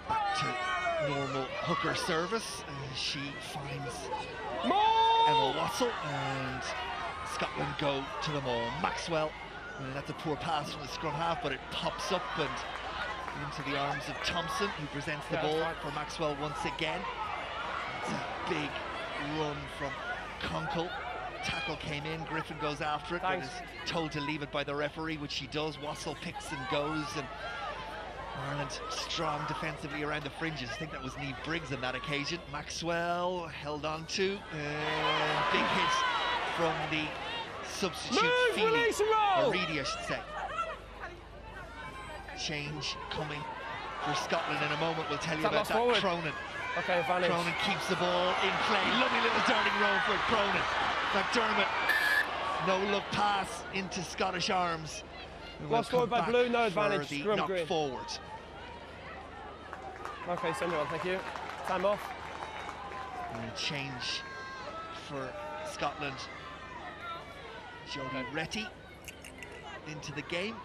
back to normal hooker service. She finds Emma Wassell, and Scotland go to the maul. Maxwell, that's a poor pass from the scrum half, but it pops up and into the arms of Thompson, who presents the ball for Maxwell once again. That's a big run from Kunkel. Tackle came in, Griffin goes after it, but is told to leave it by the referee, which she does. Wassell picks and goes, and Ireland strong defensively around the fringes. I think that was Niamh Briggs on that occasion. Maxwell held on to. Big hit from the substitute, Feely, or Reedy, I should say. Change coming for Scotland in a moment. We'll tell you about that. Forward. Cronin. Okay, advantage. Cronin keeps the ball in play. Lovely little darting roll for Cronin. McDermott, no look pass into Scottish arms. Lost forward by blue, no advantage. The Scrum knock green. forward. Okay, send it on, thank you. Time off. And change for Scotland. Jodie Retty into the game.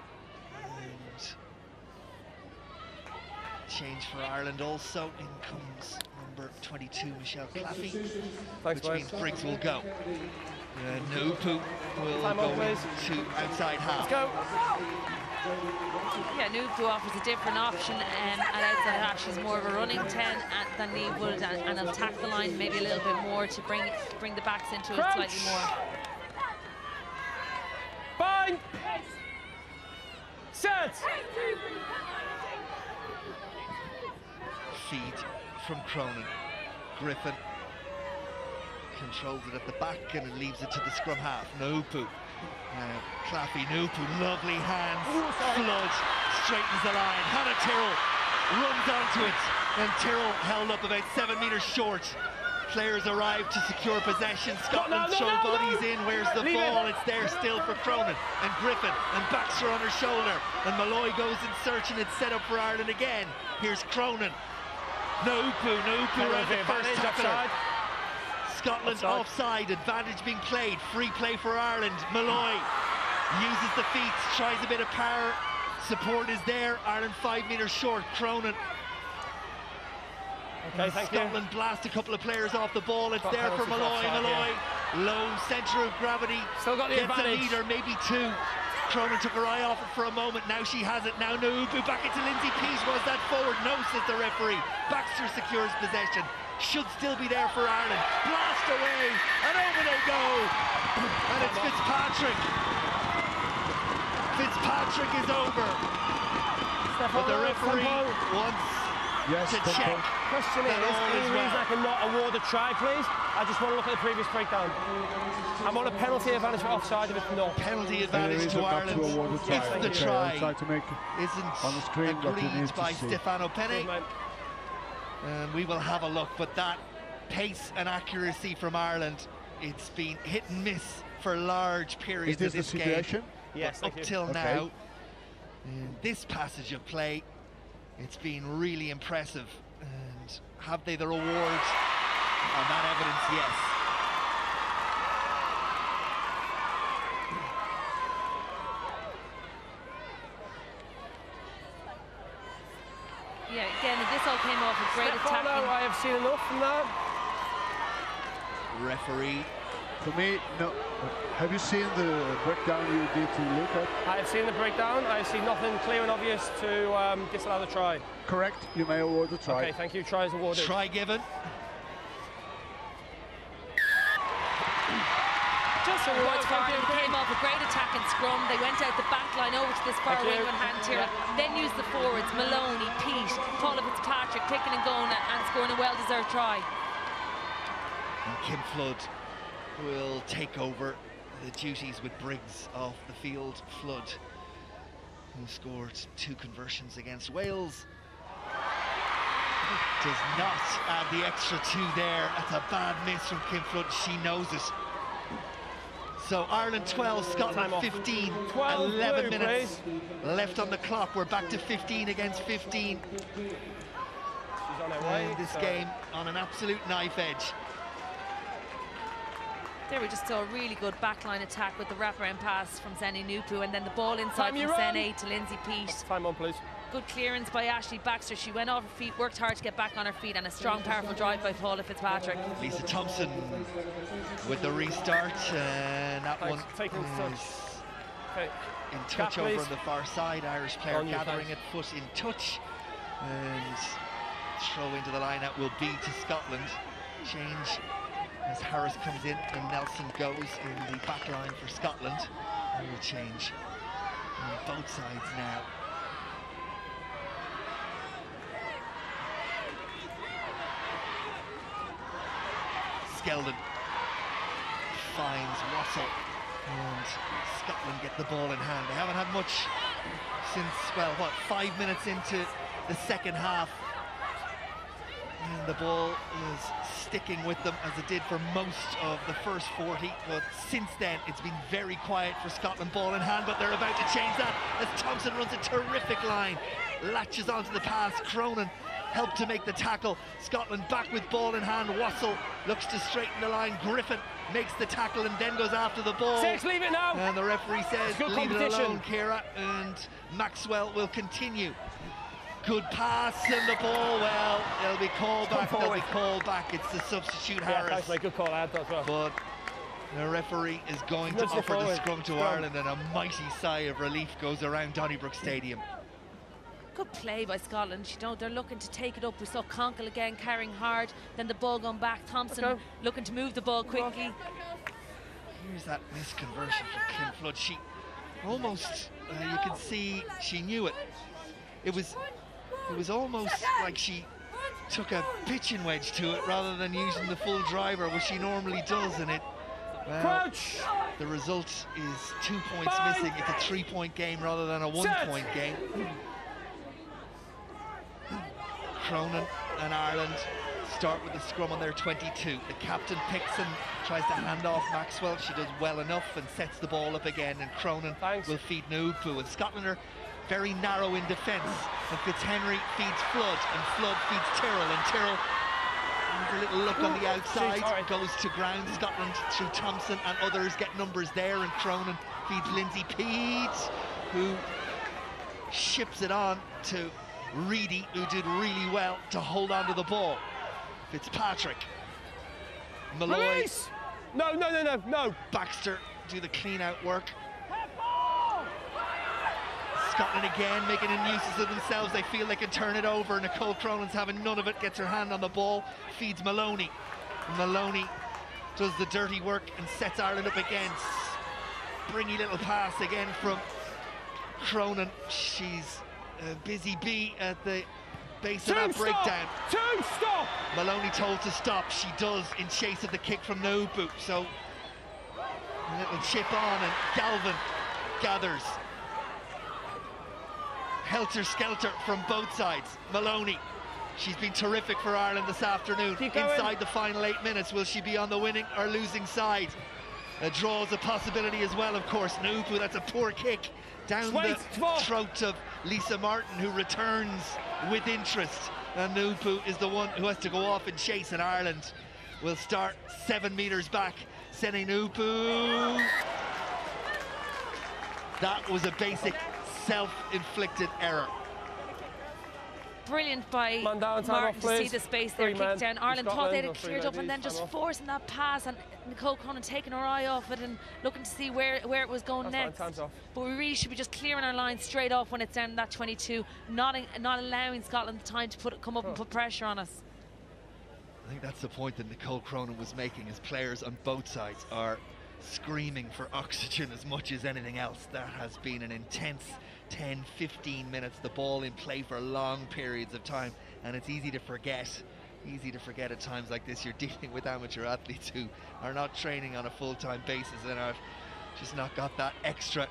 And change for Ireland also. In comes number 22, Michelle Claffey, which means Briggs will go. Nupu will go to outside half. Let's go. Yeah, Nupu offers a different option at outside half. She's more of a running 10 than Niamh would, and will attack the line maybe a little bit more to bring the backs into it slightly more. Fine. Set. Feed from Cronin. Griffin controls it at the back and it leaves it to the scrum half. Nupu. Claffey, Nupu, lovely hands. Flood straightens the line. Hannah Tyrrell runs onto it, and Tyrrell held up about 7 metres short. Players arrive to secure possession. Scotland throw bodies in. Where's the ball? It's there still for Cronin and Griffin, and Baxter on her shoulder, and Malloy goes in search, and it's set up for Ireland again. Here's Cronin. Nupu around the first tackler. Scotland offside, advantage being played, free play for Ireland. Malloy uses the feet, tries a bit of power, support is there. Ireland 5 metres short. Cronin. Okay, thank Scotland blast a couple of players off the ball. It's there for Malloy. Malloy, low centre of gravity. Still got the gets advantage. A metre, maybe two. Cronin took her eye off it for a moment. Now she has it. Now Nupu back into Lindsay Peace. Was that forward? No, says the referee. Baxter secures possession. Should still be there for Ireland. Blast away, and over they go. And it's Fitzpatrick. Fitzpatrick is over. But the referee wants to check. Question is, any reason I cannot award a try, please? I just want to look at the previous breakdown. I'm on a penalty advantage for offside if it's not. Penalty advantage to Ireland if the try isn't agreed by Stefano Penne. And we will have a look, but that pace and accuracy from Ireland, it's been hit and miss for large periods of this game. Yes, up till now, in this passage of play, it's been really impressive. And have they the reward on that evidence? Yes. Yeah, again, this all came off a great attack. I have seen enough from that. Referee. For me, no. Have you seen the breakdown you did to look at? I have seen the breakdown. I see nothing clear and obvious to disallow the try. Correct. You may award the try. Okay, thank you. Try is awarded. Try given. Just awards for Ireland. Came off a great attack and scrum. They went out the back line over to this far wing with hand Tyrrell. Then used the forwards, Maloney, Pete, Paula Fitzpatrick, picking and going and scoring a well-deserved try. And Kim Flood will take over the duties with Briggs off the field. Flood, who scored 2 conversions against Wales, does not add the extra 2 there. That's a bad miss from Kim Flood. She knows it. So Ireland 12, Scotland 15, 11 minutes left on the clock. We're back to 15 against 15. She's on her way. This game on an absolute knife edge. There we just saw a really good backline attack with the wraparound pass from Zeni Nupu, and then the ball inside from Zeni to Lindsay Peace. Time on, please. Good clearance by Ashley Baxter. She went off her feet, worked hard to get back on her feet, and a strong, powerful drive by Paula Fitzpatrick. Lisa Thompson with the restart, and that one is in touch over on the far side. Irish player gathering it, foot in touch, and throw into the line that will be to Scotland. change as Harris comes in and Nelson goes in the back line for Scotland. And will change on both sides now. Skeldon finds Wassell, and Scotland get the ball in hand. They haven't had much since, well, what, 5 minutes into the second half. And the ball is sticking with them as it did for most of the first 40, but since then it's been very quiet for Scotland. Ball in hand, but they're about to change that as Thompson runs a terrific line, latches onto the pass. Cronin helped to make the tackle. Scotland back with ball in hand. Wassell looks to straighten the line. Griffin makes the tackle and then goes after the ball. Six, leave it now. And the referee says, leave it alone, Ciara, and Maxwell will continue. Good pass, and the ball, well, it'll be called back. They'll be called back. It's the substitute Harris. Thanks, mate. Good call, I had that as well. But the referee is going to offer the scrum to Ireland, and a mighty sigh of relief goes around Donnybrook Stadium. Good play by Scotland. You know, they're looking to take it up. We saw Conkle again carrying hard, then the ball going back. Thompson looking to move the ball quickly. Here's that misconversion from Kim Flood. She almost, you can see she knew it. It was almost like she took a pitching wedge to it rather than using the full driver, which she normally does, and it, well, the result is 2 points missing. It's a 3-point game rather than a 1-point game. Cronin and Ireland start with the scrum on their 22. The captain picks and tries to hand off Maxwell. She does well enough and sets the ball up again, and Cronin will feed Nupu. And Scotland are very narrow in defence, and Fitzhenry feeds Flood, and Flood feeds Tyrrell, and Tyrrell has a little look on the outside, goes to ground. Scotland through Thompson and others get numbers there, and Cronin feeds Lindsay Pete, who ships it on to Reedy, who did really well to hold on to the ball. Fitzpatrick, Malloy, release! No. Baxter do the clean-out work. Scotland again making a nuisance of themselves. They feel they can turn it over. Nicole Cronin's having none of it, gets her hand on the ball, feeds Maloney. Maloney does the dirty work and sets Ireland up again. Springy little pass again from Cronin. She's a busy bee at the base of that breakdown. Stop! Maloney told to stop. She does in chase of the kick from Nubu. So a little chip on, and Galvin gathers. Helter-skelter from both sides. Maloney, she's been terrific for Ireland this afternoon. Inside the final 8 minutes, will she be on the winning or losing side? A draw is a possibility as well, of course. Nupu, that's a poor kick down the throat of Lisa Martin, who returns with interest. And Nupu is the one who has to go off and chase, and Ireland will start 7 metres back. Sene Nupu. That was a basic self-inflicted error. Brilliant by Martin to see the space there, kicked down. Ireland thought they'd have cleared up, and then just forcing that pass, and Nicole Cronin taking her eye off it and looking to see where it was going next. But we really should be just clearing our line straight off when it's down that 22, not allowing Scotland the time to come up and put pressure on us. I think that's the point that Nicole Cronin was making, as players on both sides are screaming for oxygen as much as anything else. That has been an intense 10-15 minutes, the ball in play for long periods of time, and it's easy to forget at times like this. You're dealing with amateur athletes who are not training on a full-time basis and have just not got that extra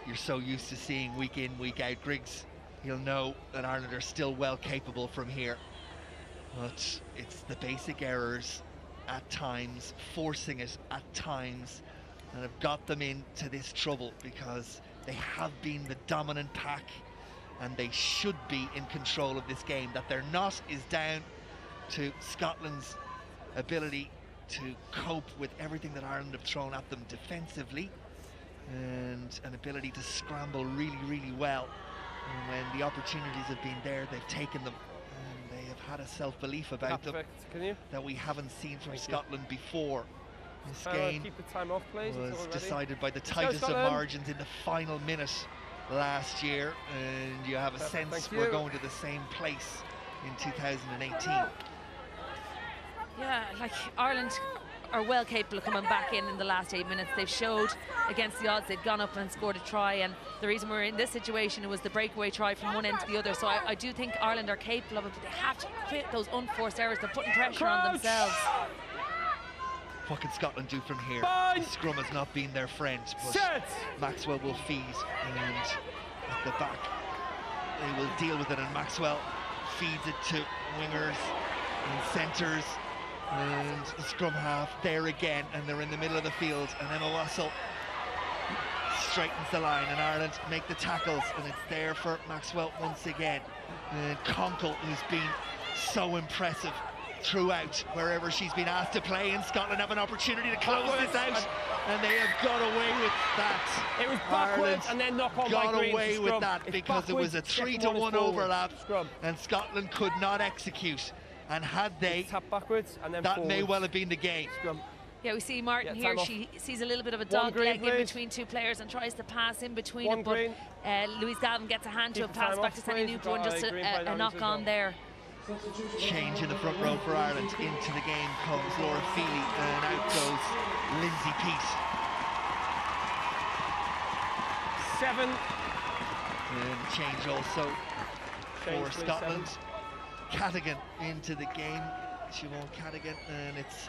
you're so used to seeing week in, week out. Griggs, he'll know that Ireland are still well capable from here, but it's the basic errors at times, forcing it at times, that have got them into this trouble, because they have been the dominant pack and they should be in control of this game. That they're not is down to Scotland's ability to cope with everything that Ireland have thrown at them defensively, and an ability to scramble really, really well. And when the opportunities have been there, they've taken them, and they have had a self-belief about them that we haven't seen from Scotland before. This game keep the time off, please. was decided by the tightest of margins in the final minute last year, and you have a sense we're going to the same place in 2018. Yeah, like Ireland are well capable of coming back in the last 8 minutes. They've showed against the odds they've gone up and scored a try, and the reason we're in this situation was the breakaway try from one end to the other. So I do think Ireland are capable of it, but they have to quit those unforced errors. They're putting pressure on themselves. What can Scotland do from here? Fine. The scrum has not been their friend, but Maxwell will feed, and at the back they will deal with it, and Maxwell feeds it to wingers and centres, and the scrum half there again, and they're in the middle of the field, and Emma Wassell straightens the line, and Ireland make the tackles, and it's there for Maxwell once again. And Conkle, who's been so impressive throughout wherever she's been asked to play, and Scotland have an opportunity to close this out, and they have got away with that. It was backwards Ireland and then knock on got by Green. away with that because it was a 3-to-1 overlap, scrum. and Scotland could not execute. And had they, tap backwards and then that forwards. may well have been the game. Scrum. Yeah, we see Martin Yeah, here. time off. She sees a little bit of a One dog green, leg in please. between two players and tries to pass in between One it, but green. Louise Galvin gets a hand to Keep a the pass time back off, to Sandy please. Newborn, We've got just a green flag a down knock as on well. there. Change in the front row for Ireland. Into the game comes Laura Feely, and out goes Lindsay Peat. 7. And change also Change, for please, Scotland. Cadigan into the game. Siobhan Cadigan, and it's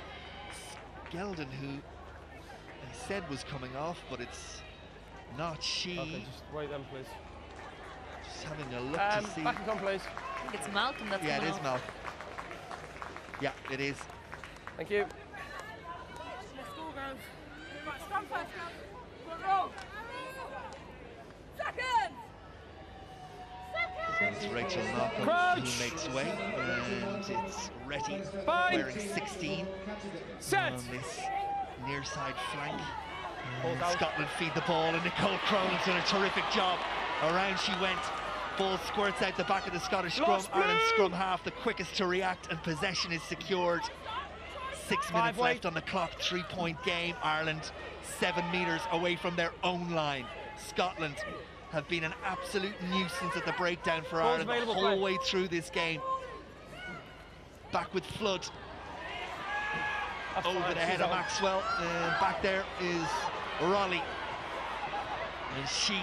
Geldon who they said was coming off, but it's not she. Okay, just wait then, please. Just having a look to see. Back and come, please. I think it's Malcolm that's Yeah, it coming is off. Malcolm. Yeah, it is. Thank you. Let's go, girls. Right, scrum first, girls. Good roll. Second. It's Rachel Malcolm Crouch. who makes way, and it's Retty Fine. wearing 16 Set. on this near side flank. Hold And out. Scotland feed the ball, and Nicole Cronin's done a terrific job. Around she went. Ball squirts out the back of the Scottish scrum. Lost Ireland blue. scrum half, the quickest to react, and possession is secured. 6 minutes weight. left on the clock, 3-point game. Ireland 7 metres away from their own line. Scotland have been an absolute nuisance at the breakdown for Ball's Ireland the available, whole play. way through this game. Back with Flood. That's Over fine, the head she's of on. Maxwell, and back there is Raleigh, and she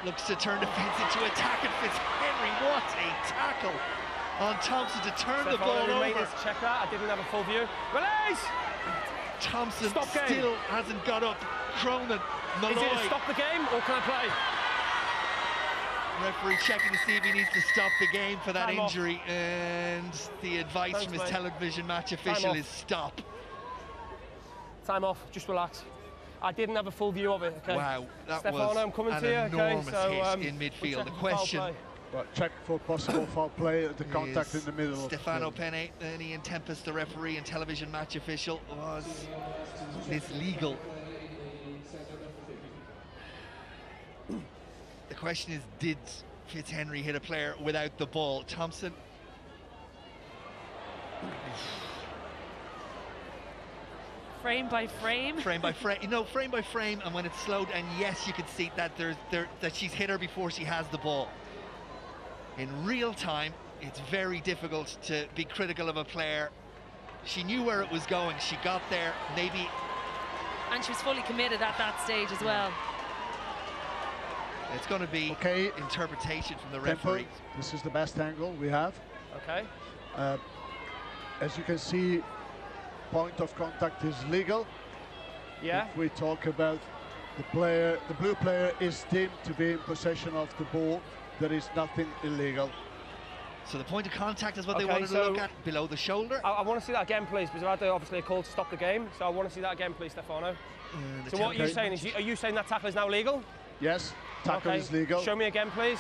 looks to turn defence into attack, and Fitzhenry, what a tackle on Thompson to turn the ball over. Check that, I didn't have a full view. Release! Thompson Stop game. still hasn't got up. Cronin, Malloy. Is it a stop the game or can I play? Referee checking to see if he needs to stop the game for that Time off. injury, and the advice Thanks, from his mate. television match official off. is stop. Time off, just relax. I didn't have a full view of it, okay? Wow, that Stefano, was I'm coming an to you, okay? enormous So, hit in we're midfield. checking The for foul question play. Well, check for possible foul play, the contact in the middle. Stefano of the field. Penne and Ian Tempest, the referee and television match official, was this legal? The question is, did Fitzhenry hit a player without the ball? Thompson. Frame by frame. Frame by frame, frame by frame, and when it's slowed, and yes, you can see that that she's hit her before she has the ball. In real time, it's very difficult to be critical of a player. She knew where it was going. She got there, maybe. And she was fully committed at that stage as well. It's going to be Okay. interpretation from the Tempo. referee. This is the best angle we have. Okay. As you can see, point of contact is legal. Yeah. If we talk about the player, the blue player is deemed to be in possession of the ball. There is nothing illegal. So the point of contact is what they Okay, wanted to so look at, below the shoulder. I want to see that again, please, because I had obviously a call to stop the game, so I want to see that again, please, Stefano. The So what are you Okay. saying? Are you saying that tackle is now legal? Yes, tackle Okay. is legal. Show me again, please.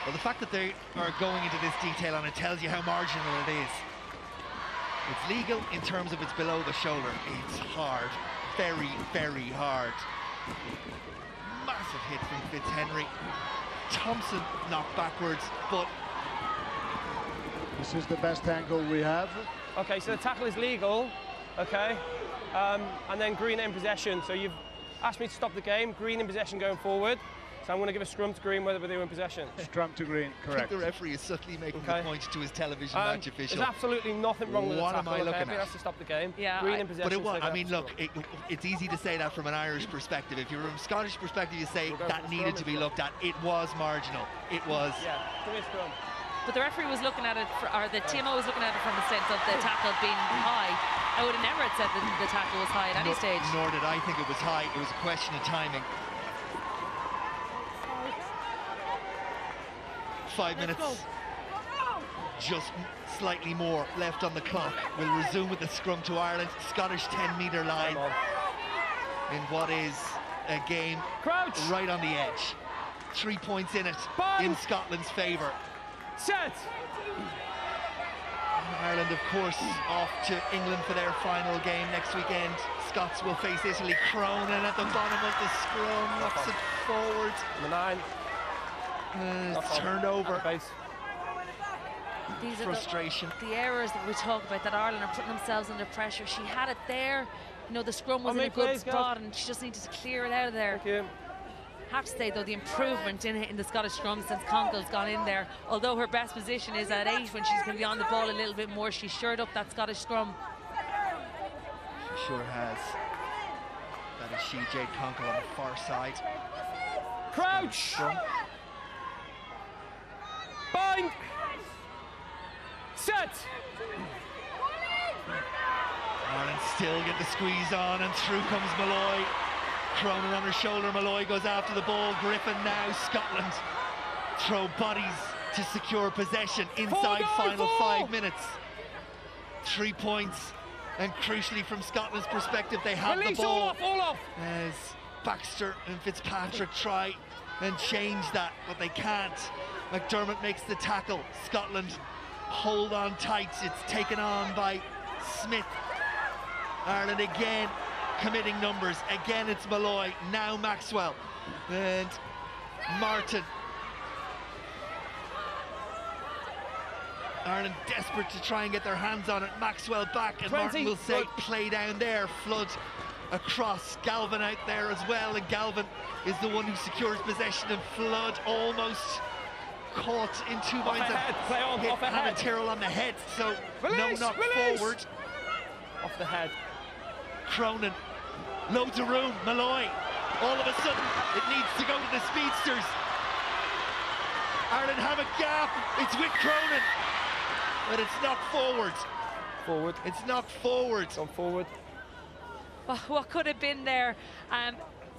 Well, the fact that they are going into this detail on it tells you how marginal it is. It's legal in terms of it's below the shoulder. It's hard, very, very hard. Massive hit from Fitzhenry. Thompson knocked backwards, but This is the best angle we have. Okay, so the tackle is legal, okay, and then Green in possession. So you've asked me to stop the game, Green in possession going forward. So I'm going to give a scrum to green whether they were in possession. Scrum to green, I think correct. the referee is subtly making the point to his television match official. There's absolutely nothing wrong with the What tackle. am I looking I think at? that's to stop the game. Yeah, Green in possession. But it was, so I mean, they look, have to scrum. it's easy to say that from an Irish perspective. If you're from a Scottish perspective, you say We'll go that for the needed scrum to be as well. looked at. It was marginal. It was. Yeah, give me a scrum. But the referee was looking at it, or the TMO was looking at it from a sense of the tackle being high. I would have never had said that the tackle was high at any stage. Nor did I think it was high. It was a question of timing. 5 minutes, just slightly more left on the clock. We'll resume with the scrum to Ireland. Scottish 10-metre line in what is a game Crouch. right on the edge. 3 points in it in Scotland's favour. Set. Ireland, of course, off to England for their final game next weekend. Scots will face Italy. Cronin at the bottom of the scrum, knocks it forward. Number 9. It's turned over. Base. These are Frustration. the errors that we talk about, that Ireland are putting themselves under pressure. She had it there. You know, the scrum was in a good spot and she just needed to clear it out of there. Thank you. Have to say though, the improvement in the Scottish scrum since Congal's gone in there, although her best position is at 8 when she's going to be on the ball a little bit more, she's shored up that Scottish scrum. She sure has. That is she, Jade Congal on the far side. Crouch. Scrum. Bind. Set. Ireland still get the squeeze on, and through comes Malloy. Cronin on her shoulder, Malloy goes after the ball. Griffin now, Scotland throw bodies to secure possession inside final 5 minutes. 3 points, and crucially from Scotland's perspective, they have Release, the ball. all off. As Baxter and Fitzpatrick try and change that, but they can't. McDermott makes the tackle. Scotland hold on tight. It's taken on by Smith. Ireland again committing numbers. Again it's Malloy, now Maxwell and Martin. Ireland desperate to try and get their hands on it. Maxwell back, and 20. Martin will say play down there. Flood across, Galvin out there as well, and Galvin is the one who secures possession, and Flood almost caught in 2 minds of Play on, hit off the head. Tyrrell on the head, so Release, no, not release. forward. Off the head. Cronin, loads of room, Malloy. All of a sudden, it needs to go to the speedsters. Ireland have a gap, it's with Cronin, but it's not forward. Forward. It's not forward. Gone forward. What could have been there?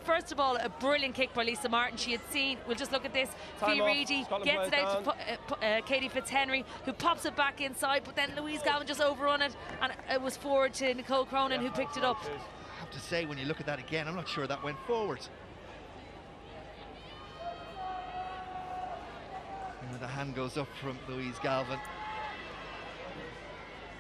First of all, a brilliant kick by Lisa Martin. She had seen, we'll just look at this, Time Fee off. Reedy Scotland gets it plays out to Katie Fitzhenry, who pops it back inside, but then Louise Galvin just overrun it, and it was forward to Nicole Cronin, who picked it up. I have to say, when you look at that again, I'm not sure that went forward. And the hand goes up from Louise Galvin.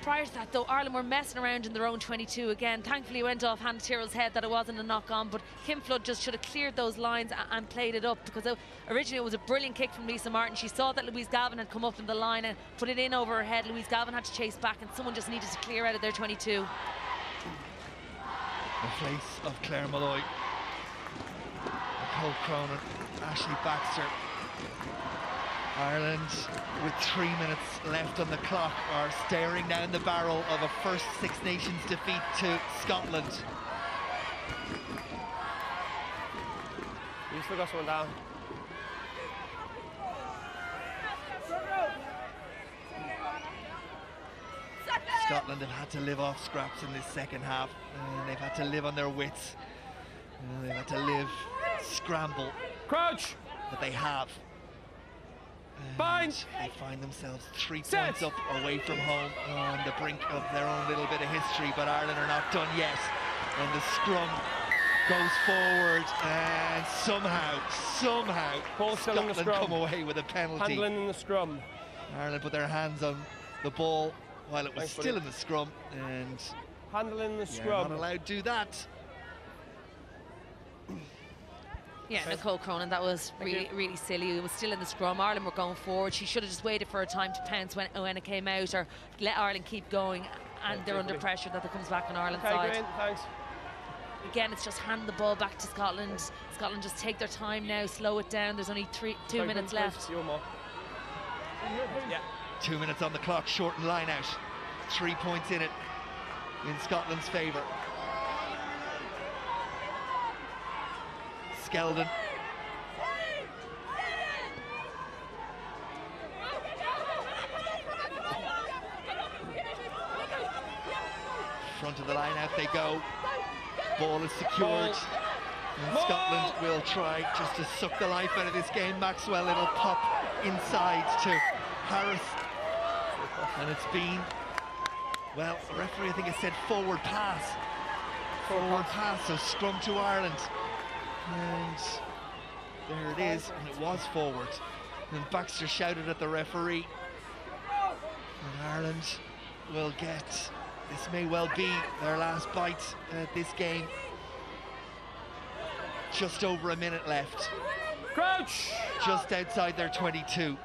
Prior to that, though, Ireland were messing around in their own 22 again. Thankfully, it went off Hannah Tyrrell's head that it wasn't a knock-on, but Kim Flood just should have cleared those lines and played it up, because originally it was a brilliant kick from Lisa Martin. She saw that Louise Galvin had come up in the line and put it in over her head. Louise Galvin had to chase back, and someone just needed to clear out of their 22. The face of Claire Malloy, Nicole Cronin, Ashley Baxter. Ireland, with 3 minutes left on the clock, are staring down the barrel of a first Six Nations defeat to Scotland. You still got someone down. Scotland have had to live off scraps in this second half. They've had to live on their wits. They've had to live, scramble, Crouch. but they have. Bind. They find themselves 3 Set. points up away from home, on the brink of their own little bit of history, but Ireland are not done yet. And the scrum goes forward, and somehow Ball still in the Scotland scrum. come away with a penalty. Handling in the scrum. Ireland put their hands on the ball while it was Thanks, still buddy. in the scrum, and Handling in the you're scrum. not allowed to do that. Yeah, Nicole Cronin, that was really silly. It was still in the scrum. Ireland were going forward. She should have just waited for a time to pounce when it came out, or let Ireland keep going, and they're under pressure that it comes back on Ireland's Okay, side. Green, thanks. again, it's just hand the ball back to Scotland. Scotland just take their time now, slow it down. There's only 2 minutes left. Yeah. 2 minutes on the clock, shortened line out. 3 points in it in Scotland's favour. Skeldon. Front of the line out they go. Ball is secured. And Scotland will try just to suck the life out of this game. Maxwell, it'll pop inside to Harris. And it's been, well, the referee I think has said forward pass. Forward pass, so scrum to Ireland. And there it is, and it was forward. And Baxter shouted at the referee. And Ireland will get, this may well be their last bite at this game. Just over a minute left. Crouch! Just outside their 22.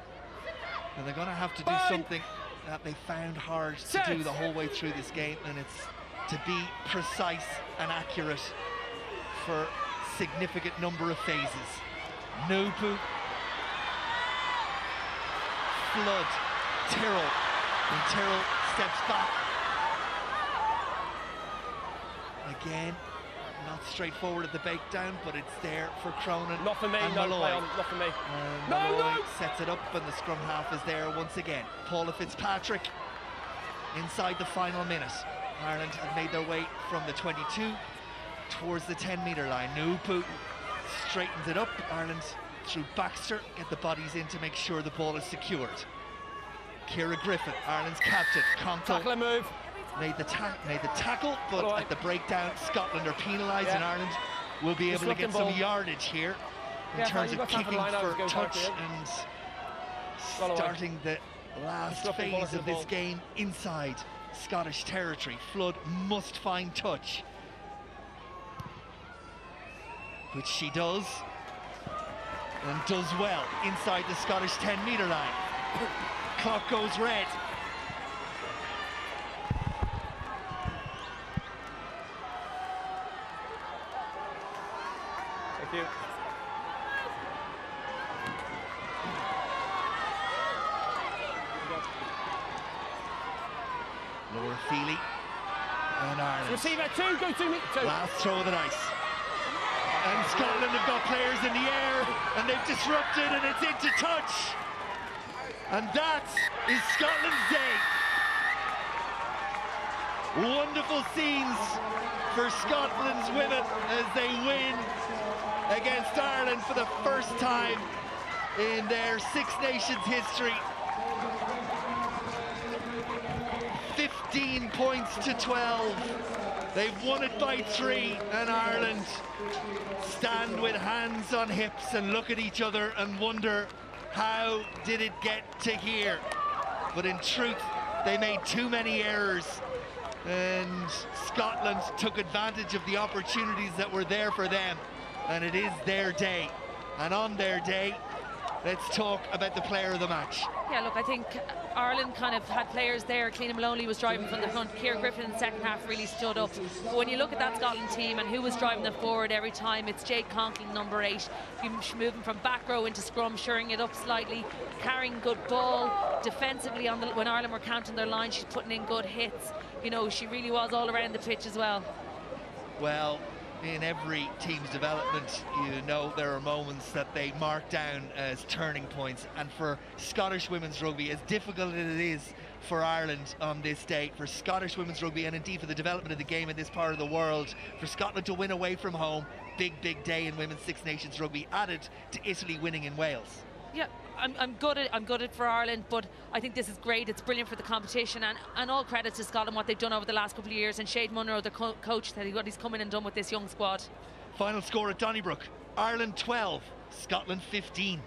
And they're going to have to do something that they found hard to do the whole way through this game, and it's to be precise and accurate for significant number of phases. Nupu, Flood, Tyrrell, and Tyrrell steps back. Again, not straightforward at the breakdown, but it's there for Cronin. Not for me, and no, Malloy. not for me. And No, Malloy no. sets it up, and the scrum half is there once again. Paula Fitzpatrick inside the final minute. Ireland have made their way from the 22 towards the 10-metre line. Nupu straightens it up. Ireland through Baxter get the bodies in to make sure the ball is secured. Ciara Griffin, Ireland's captain. Tackle and move. Made the tackle, but at the breakdown, Scotland are penalised, and Ireland will be able to get some yardage here in terms of kicking for touch and starting the last phase of this game inside Scottish territory. Flood must find touch, which she does, and does well inside the Scottish 10-metre line. Clock goes red. Thank you. Laura Feely and Ireland. Receive at 2, go 2 minutes. Last throw of the dice. And Scotland have got players in the air, and they've disrupted, and it's into touch. And that is Scotland's day. Wonderful scenes for Scotland's women as they win against Ireland for the first time in their Six Nations history. 15 points to 12. They've won it by 3, and Ireland stand with hands on hips and look at each other and wonder, how did it get to here? But in truth, they made too many errors, and Scotland took advantage of the opportunities that were there for them, and it is their day. And on their day, let's talk about the player of the match. Yeah, look, I think Ireland kind of had players there. Cliona Maloney was driving from the front. Ciara Griffin in the second half really stood up. But when you look at that Scotland team and who was driving them forward every time, it's Jade Conkling, number 8. Moving from back row into scrum, shoring it up slightly, carrying good ball. Defensively, when Ireland were counting their line, she's putting in good hits. You know, she really was all around the pitch as well. Well, in every team's development, you know there are moments that they mark down as turning points, and for Scottish women's rugby, as difficult as it is for Ireland on this day, for Scottish women's rugby, and indeed for the development of the game in this part of the world, for Scotland to win away from home, big day in women's Six Nations rugby, added to Italy winning in Wales. Yeah, I'm gutted for Ireland, but I think this is great. It's brilliant for the competition, and all credit to Scotland, what they've done over the last couple of years, and Shade Munro, the coach, that what he's come in and done with this young squad. Final score at Donnybrook, Ireland 12, Scotland 15.